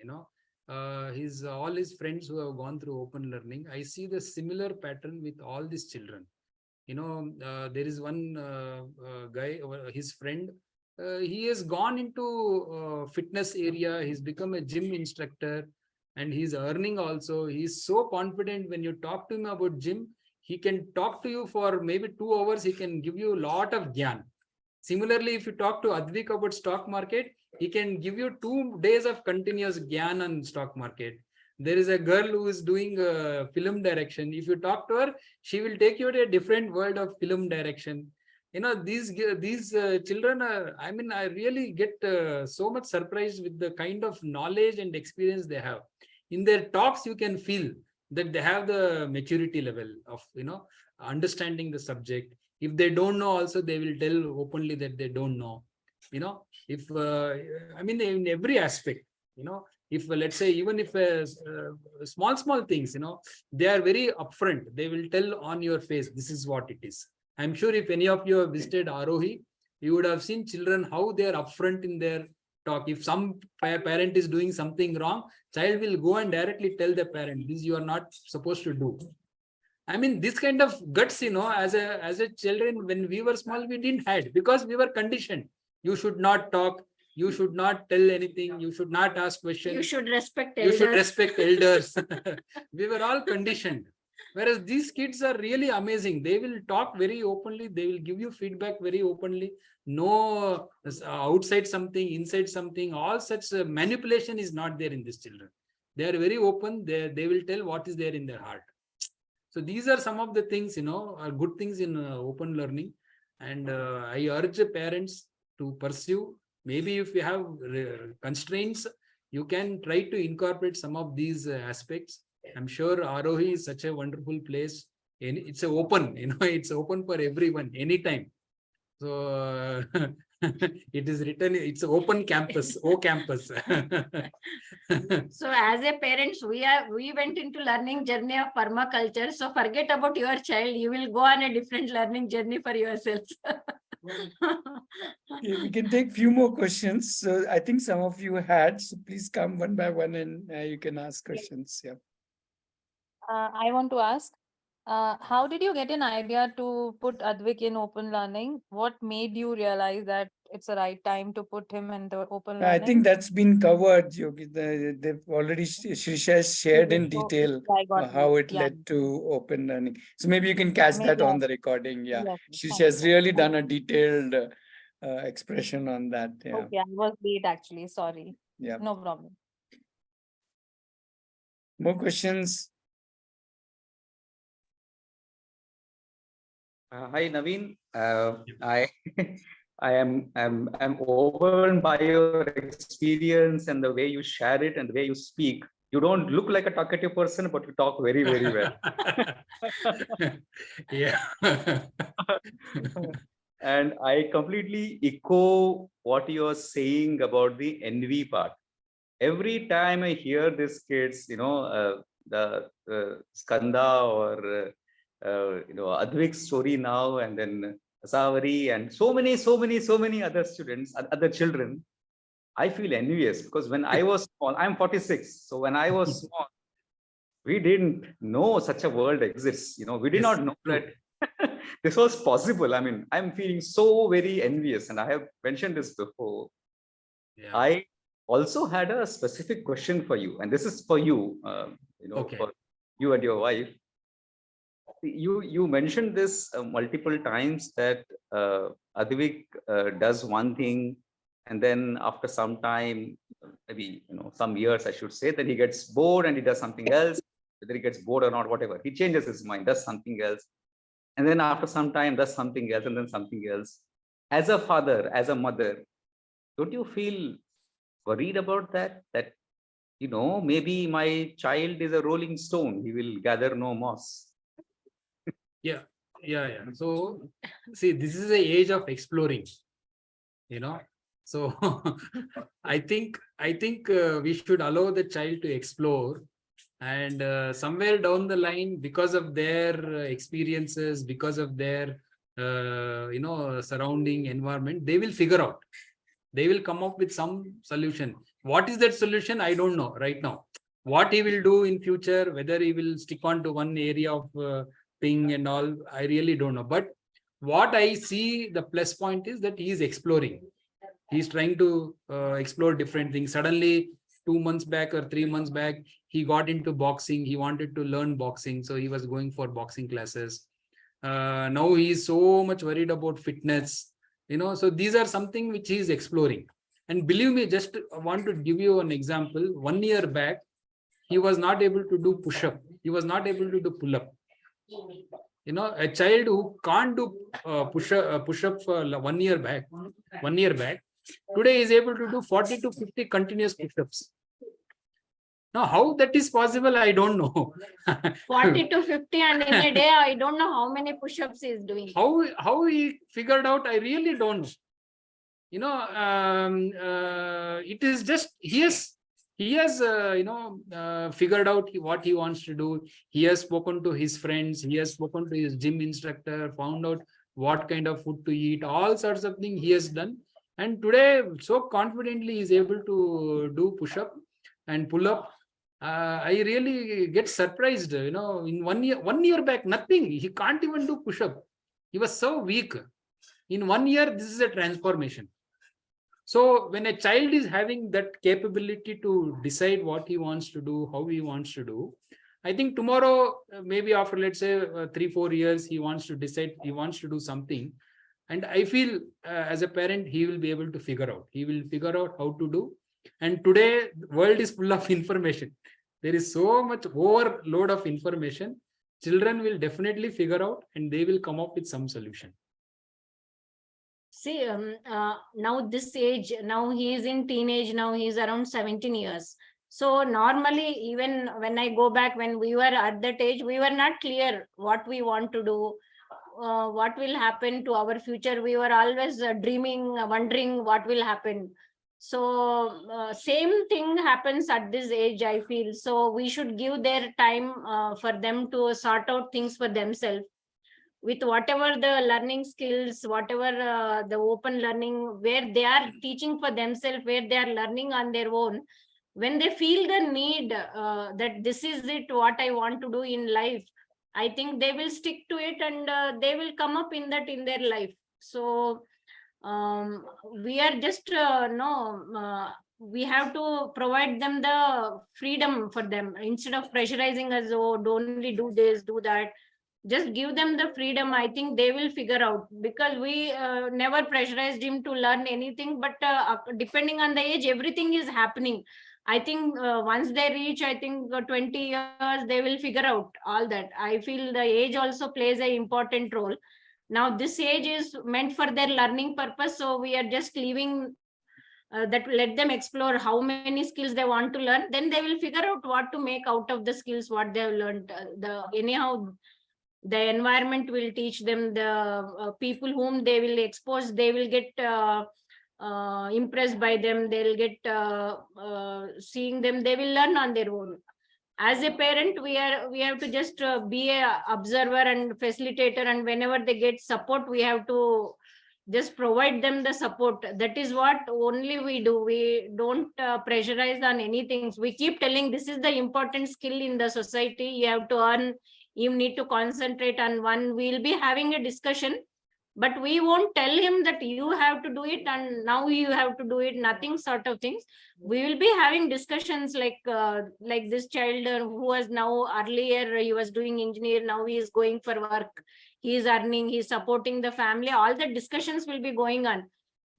all his friends who have gone through open learning. I see the similar pattern with all these children. There is one guy, his friend, he has gone into fitness area. He's become a gym instructor. And he's earning also. He's so confident. When you talk to him about gym, he can talk to you for maybe 2 hours. He can give you a lot of gyan. Similarly, if you talk to Advik about stock market, he can give you 2 days of continuous gyan on stock market. There is a girl who is doing film direction. If you talk to her, she will take you to a different world of film direction. These children are, I really get so much surprised with the kind of knowledge and experience they have. In their talks, you can feel that they have the maturity level of, understanding the subject. If they don't know also, they will tell openly that they don't know. In every aspect, If let's say, even if small things, they are very upfront. They will tell on your face, this is what it is. I'm sure if any of you have visited Aarohi, you would have seen children how they are upfront in their talk. If some parent is doing something wrong, child will go and directly tell the parent, this you are not supposed to do. I mean, this kind of guts, as a children, when we were small, we didn't had, because we were conditioned. You should not talk. You should not tell anything. You should not ask questions. You should respect You elders. should respect elders. We were all conditioned. Whereas these kids are really amazing. They will talk very openly. They will give you feedback very openly. No outside something, inside something. All such manipulation is not there in these children. They are very open. They will tell what is there in their heart. So these are some of the things, are good things in open learning. And I urge parents to pursue. Maybe if you have constraints, you can try to incorporate some of these aspects. I'm sure Aarohi is such a wonderful place. It's open, it's open for everyone, anytime. So it is written, it's an open campus, O campus. So as a parents, we went into learning journey of permaculture. So forget about your child. You will go on a different learning journey for yourselves. Okay, we can take few more questions. So I think some of you had, so please come one by one and you can ask questions. Yeah. I want to ask, how did you get an idea to put Advik in open learning? What made you realize that it's the right time to put him in the open I learning? think that's been covered, Yogi. They've already, Sirisha has shared in So, detail I got how it yeah. led to open learning. So maybe you can catch that Maybe on the recording. Yeah. Yes, Sirisha thank has you. really done a detailed expression on that. Yeah. Okay, I was late actually. Sorry. Yeah. No problem. More questions? Hi Naveen, I I'm overwhelmed by your experience and the way you share it and the way you speak. You don't look like a talkative person, but you talk very, very well. Yeah. And I completely echo what you are saying about the envy part. Every time I hear these kids, the Skanda or Advik's story now, and then Savari, and so many other students, other children, I feel envious, because when I was small, I'm 46. So when I was small, we didn't know such a world exists. We did not know that this was possible. I mean, I'm feeling so very envious, and I have mentioned this before. Yeah. I also had a specific question for you, and this is for you, Okay. for you and your wife. You mentioned this multiple times, that Advik does one thing, and then after some time, maybe some years I should say, then he gets bored and he does something else. Whether he gets bored or not, whatever, he changes his mind, does something else, and then after some time does something else, and then something else. As a father, as a mother, don't you feel worried about that? That maybe my child is a rolling stone, he will gather no moss. Yeah. So see, this is the age of exploring, so I think we should allow the child to explore, and somewhere down the line, because of their experiences, because of their surrounding environment, they will figure out. They will come up with some solution. What is that solution? I don't know right now. What he will do in future, whether he will stick on to one area of thing and all, I really don't know. But what I see, the plus point is that he is exploring. He's trying to explore different things. Suddenly, 2 months back or 3 months back, he got into boxing. He wanted to learn boxing, so he was going for boxing classes. Now he is so much worried about fitness. So these are something which he is exploring. And believe me, just want to give you an example. 1 year back, he was not able to do push-up. He was not able to do pull-up. A child who can't do push-up for 1 year back, today is able to do 40 to 50 continuous push-ups. Now, how that is possible, I don't know. 40 to 50, and in a day, I don't know how many push-ups he is doing. How he figured out, I really don't know. It is just, he has he has figured out what he wants to do. He has spoken to his friends, he has spoken to his gym instructor, found out what kind of food to eat, all sorts of things he has done. And today, so confidently, he is able to do push-up and pull-up. I really get surprised. In 1 year back, nothing. He can't even do push-up. He was so weak. In 1 year, this is a transformation. So when a child is having that capability to decide what he wants to do, how he wants to do, I think tomorrow, maybe after, let's say, 3-4 years, he wants to decide, he wants to do something. And I feel as a parent, he will be able to figure out. He will figure out how to do. And today, the world is full of information. There is so much overload of information. Children will definitely figure out and they will come up with some solution. See, now this age, now he is in teenage, now he is around 17 years. So normally, even when I go back, when we were at that age, we were not clear what we want to do, what will happen to our future. We were always dreaming, wondering what will happen. So same thing happens at this age, I feel. So we should give their time for them to sort out things for themselves. With whatever the learning skills, whatever the open learning, where they are teaching for themselves, where they are learning on their own, when they feel the need that this is it, what I want to do in life, I think they will stick to it and they will come up in that in their life. So we are just we have to provide them the freedom for them instead of pressurizing us, oh, don't only do this, do that. Just give them the freedom. I think they will figure out, because we never pressurized him to learn anything, but depending on the age, everything is happening. I think once they reach, I think 20 years, they will figure out all that. I feel the age also plays an important role. Now this age is meant for their learning purpose, so we are just leaving that, let them explore how many skills they want to learn. Then they will figure out what to make out of the skills what they have learned. Anyhow, the environment will teach them, the people whom they will expose, they will get impressed by them, they'll get seeing them, they will learn on their own. As a parent, we have to just be a observer and facilitator, and whenever they get support, we have to just provide them the support. That is what only we do. We don't pressurize on anything. We keep telling this is the important skill in the society, you have to earn, you need to concentrate on one. We'll be having a discussion, but we won't tell him that you have to do it and now you have to do it, nothing sort of things. We will be having discussions like this child who was now, earlier he was doing engineer, now he is going for work, he is earning, he is supporting the family, all the discussions will be going on.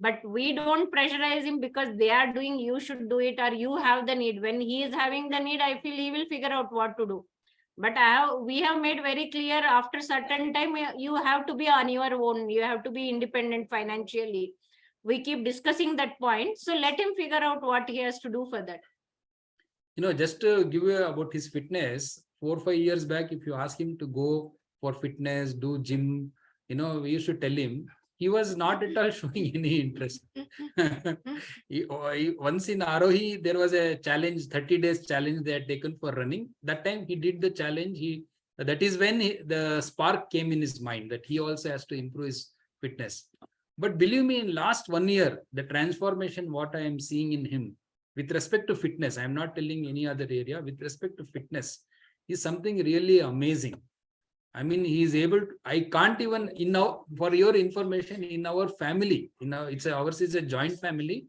But we don't pressurize him because they are doing, you should do it, or you have the need. When he is having the need, I feel he will figure out what to do. But we have made very clear, after certain time, you have to be on your own. You have to be independent financially. We keep discussing that point. So let him figure out what he has to do for that. Just to give you about his fitness, 4 or 5 years back, if you ask him to go for fitness, do gym, we used to tell him, he was not at all showing any interest. Once in Aarohi, there was a challenge, 30 days challenge they had taken for running. That time he did the challenge. That is when the spark came in his mind that he also has to improve his fitness. But believe me, in last 1 year, the transformation, what I am seeing in him with respect to fitness, I am not telling any other area, with respect to fitness, is something really amazing. I mean, he is able to, I can't even, for your information, in our family, ours is a joint family,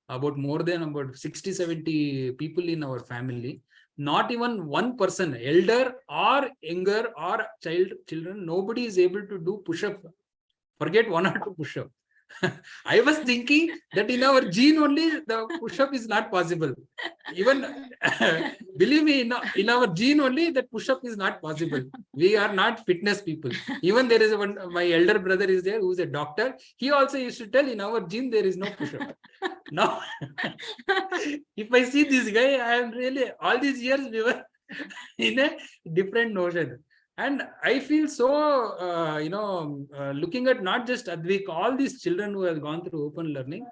about more than about 60-70 people in our family. Not even one person, elder or younger or children, nobody is able to do push-up. Forget 1 or 2 push-up. I was thinking that in our gene only the push-up is not possible. Even believe me, in our gene only that push-up is not possible. We are not fitness people. Even there is my elder brother is there who is a doctor. He also used to tell, in our gene there is no push-up. Now, if I see this guy, I am really, all these years we were in a different notion. And I feel so, looking at not just Advik, all these children who have gone through open learning,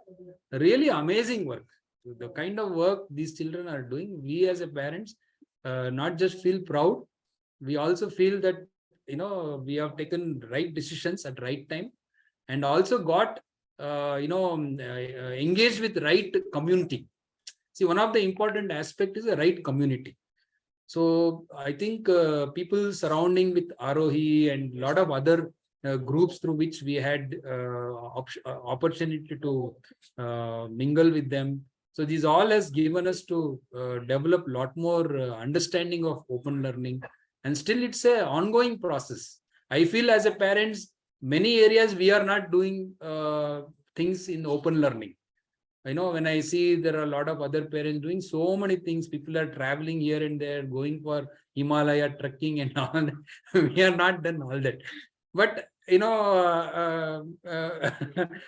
really amazing work. the kind of work these children are doing, we as a parents not just feel proud, we also feel that we have taken right decisions at right time, and also got engaged with right community. See, one of the important aspect is the right community. So I think people surrounding with Aarohi and a lot of other groups through which we had opportunity to mingle with them. So this all has given us to develop a lot more understanding of open learning, and still it's a ongoing process. I feel as a parents, many areas we are not doing things in open learning. When I see there are a lot of other parents doing so many things, people are traveling here and there, going for Himalaya trekking and all that. We are not done all that. But,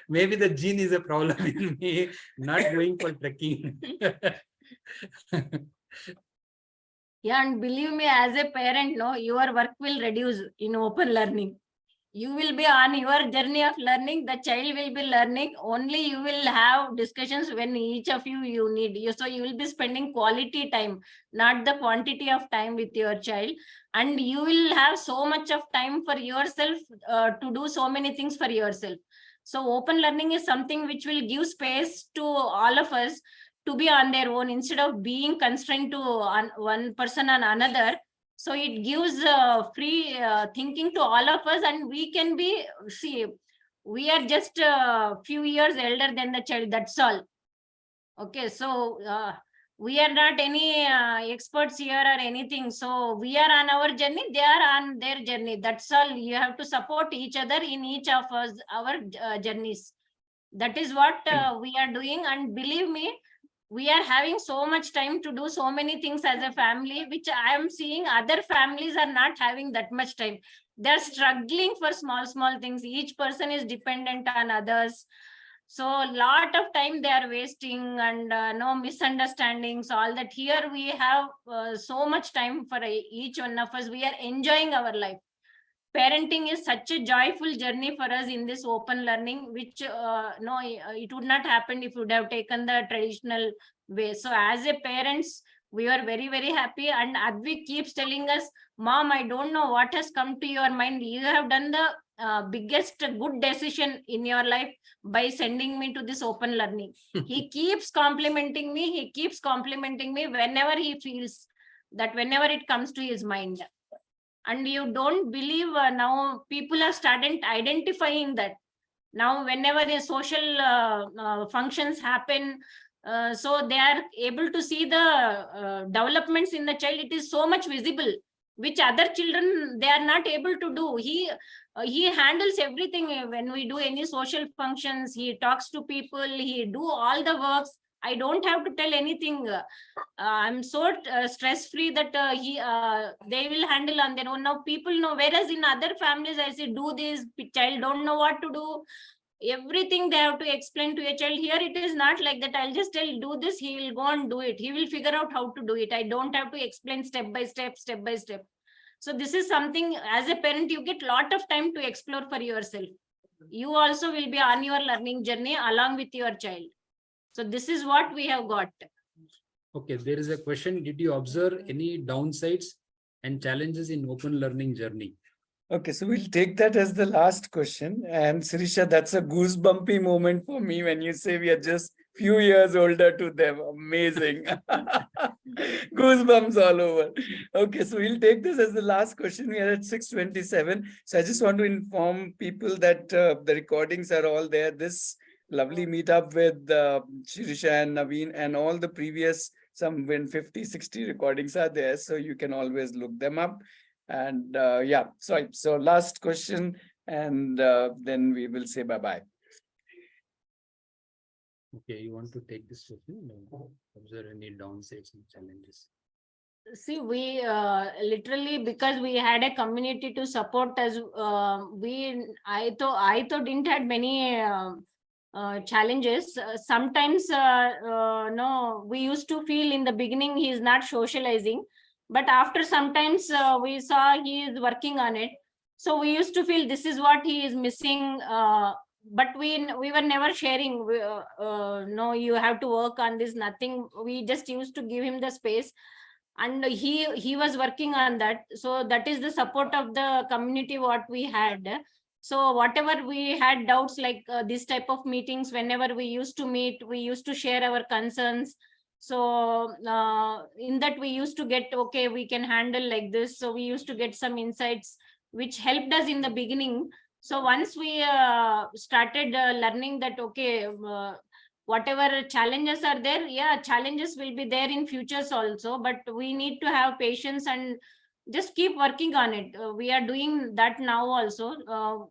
maybe the gene is a problem in me, not going for trekking. Yeah, and believe me, as a parent, no, your work will reduce in open learning. You will be on your journey of learning. The child will be learning. Only you will have discussions when each of you need. So you will be spending quality time, not the quantity of time with your child. And you will have so much of time for yourself to do so many things for yourself. So open learning is something which will give space to all of us to be on their own instead of being constrained to one person and another. So it gives free thinking to all of us, and we can be, see, we are just a few years elder than the child, that's all. Okay, so we are not any experts here or anything. So we are on our journey, they are on their journey. That's all. You have to support each other in each of us, our journeys. That is what we are doing. And believe me, we are having so much time to do so many things as a family, which I am seeing other families are not having that much time. They're struggling for small things. Each person is dependent on others. So a lot of time they are wasting, and no misunderstandings, all that. Here we have so much time for each one of us. We are enjoying our life. Parenting is such a joyful journey for us in this open learning, which it would not happen if you would have taken the traditional way. So as a parents, we are very happy. And Advik keeps telling us, Mom, I don't know what has come to your mind. You have done the biggest good decision in your life by sending me to this open learning. He keeps complimenting me. He keeps complimenting me whenever he feels that, whenever it comes to his mind. And you don't believe, now people have started identifying that. Now whenever the social functions happen, so they are able to see the developments in the child. It is so much visible, which other children, they are not able to do. He handles everything. When we do any social functions, he talks to people, he do all the works. I don't have to tell anything. I'm so stress free that they will handle on their own. Now people know, whereas in other families I say, do this, child don't know what to do, everything they have to explain to a child. Here it is not like that. I'll just tell, do this, he will go and do it. He will figure out how to do it. I don't have to explain step by step. So this is something, as a parent, you get a lot of time to explore for yourself. You also will be on your learning journey along with your child. So this is what we have got. Okay, there is a question. Did you observe any downsides and challenges in open learning journey? Okay, so we'll take that as the last question. And Sirisha, that's a goosebumpy moment for me when you say we are just few years older to them. Amazing. Goosebumps all over. Okay, so we'll take this as the last question. We are at 6:27. So I just want to inform people that the recordings are all there. This lovely meetup with Sirisha and Naveen, and all the previous, some 50, 60 recordings are there. So you can always look them up. And yeah, sorry. So last question, and then we will say bye-bye. Okay, you want to take this question? Observe any downsides and challenges? See, we literally, because we had a community to support us, I thought didn't had many challenges. Sometimes no, we used to feel in the beginning he is not socializing, but after sometimes we saw he is working on it. So we used to feel this is what he is missing but we were never sharing. No, you have to work on this. Nothing. We just used to give him the space, and he was working on that. So that is the support of the community what we had. So whatever we had doubts, like this type of meetings, whenever we used to meet, we used to share our concerns. So in that we used to get, okay, we can handle like this. So we used to get some insights which helped us in the beginning. So once we started learning that, okay, whatever challenges are there, yeah, challenges will be there in futures also, but we need to have patience and just keep working on it. We are doing that now also.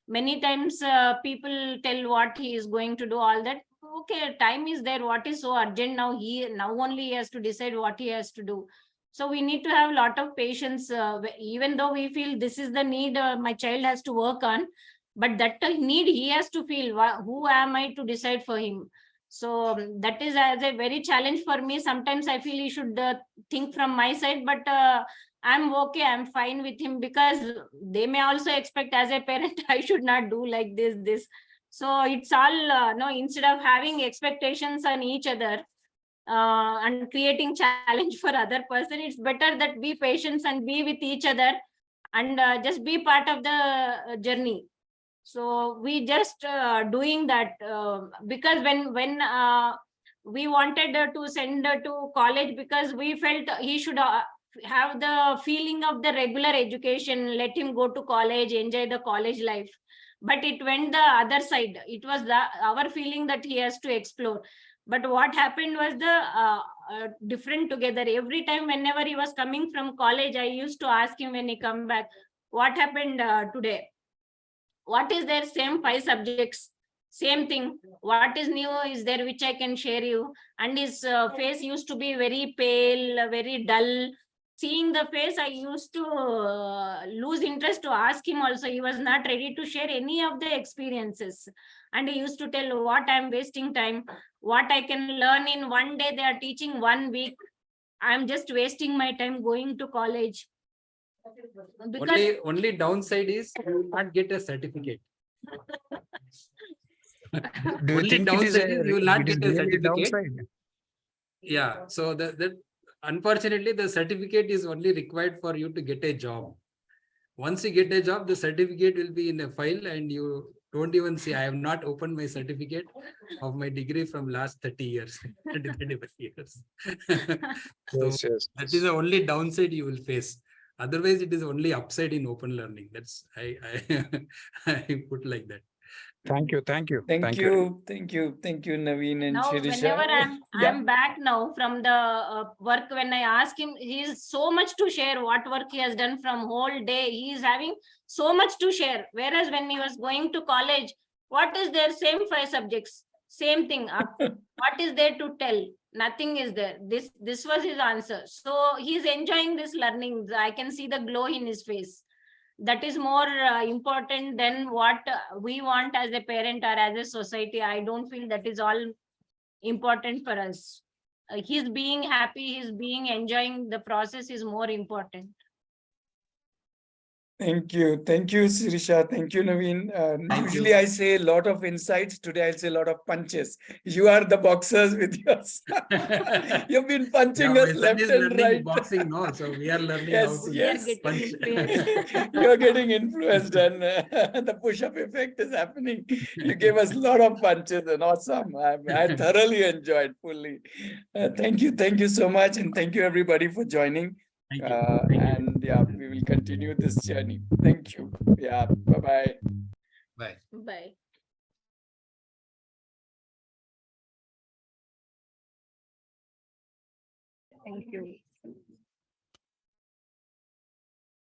Many times people tell what he is going to do, all that. Okay, time is there. What is so urgent now? Now only he has to decide what he has to do. So we need to have a lot of patience, even though we feel this is the need my child has to work on, but that need he has to feel. Who am I to decide for him? So that is as a very challenge for me. Sometimes I feel he should think from my side, but I'm okay, I'm fine with him, because they may also expect as a parent I should not do like this. So it's all no, instead of having expectations on each other and creating challenge for other person, it's better that be patient and be with each other, and just be part of the journey. So we just doing that, because when we wanted to send to college, because we felt he should have the feeling of the regular education, let him go to college, enjoy the college life. But it went the other side. It was our feeling that he has to explore. But what happened was the different together. Every time whenever he was coming from college, I used to ask him when he come back, what happened today? What is there? Same 5 subjects, same thing. What is new is there which I can share you? And his face used to be very pale, very dull. Seeing the face, I used to lose interest to ask him also. He was not ready to share any of the experiences. And he used to tell what I'm wasting time, what I can learn in one day, they are teaching 1 week. I'm just wasting my time going to college. Because Only downside is you will not get a certificate. Do you Only think it is downside is you will not it is get a really certificate. downside? Yeah, so that unfortunately the certificate is only required for you to get a job. Once you get a job, the certificate will be in a file and you don't even see. I have not opened my certificate of my degree from last 30 years, 35 years. So Yes. that is the only downside you will face. Otherwise, it is only upside in open learning. That's I I put like that. Thank you. Thank you, Naveen and now Sirisha. whenever I'm back now from the work, when I ask him, he is so much to share what work he has done from whole day. He is having so much to share, whereas when he was going to college, what is there? Same 5 subjects, same thing. What is there to tell? Nothing is there. This was his answer. So he's enjoying this learning. I can see the glow in his face. That is more important than what we want as a parent or as a society. I don't feel that is all important for us. He's being happy, he's being enjoying the process is more important. Thank you, Sirisha. Thank you, Naveen. Usually you. I say a lot of insights. Today I'll say a lot of punches. You are the boxers with yours. You've been punching Yeah, us my son left is and learning right. boxing now, so we are learning Yes, how to We are yes. getting punch. influenced. You're getting influenced, and the push-up effect is happening. You gave us a lot of punches and awesome. I thoroughly enjoyed fully. Thank you so much, and thank you everybody for joining. Thank you. Thank you. And yeah, we will continue this journey. Thank you. Yeah, bye-bye. Bye. Bye. Thank you.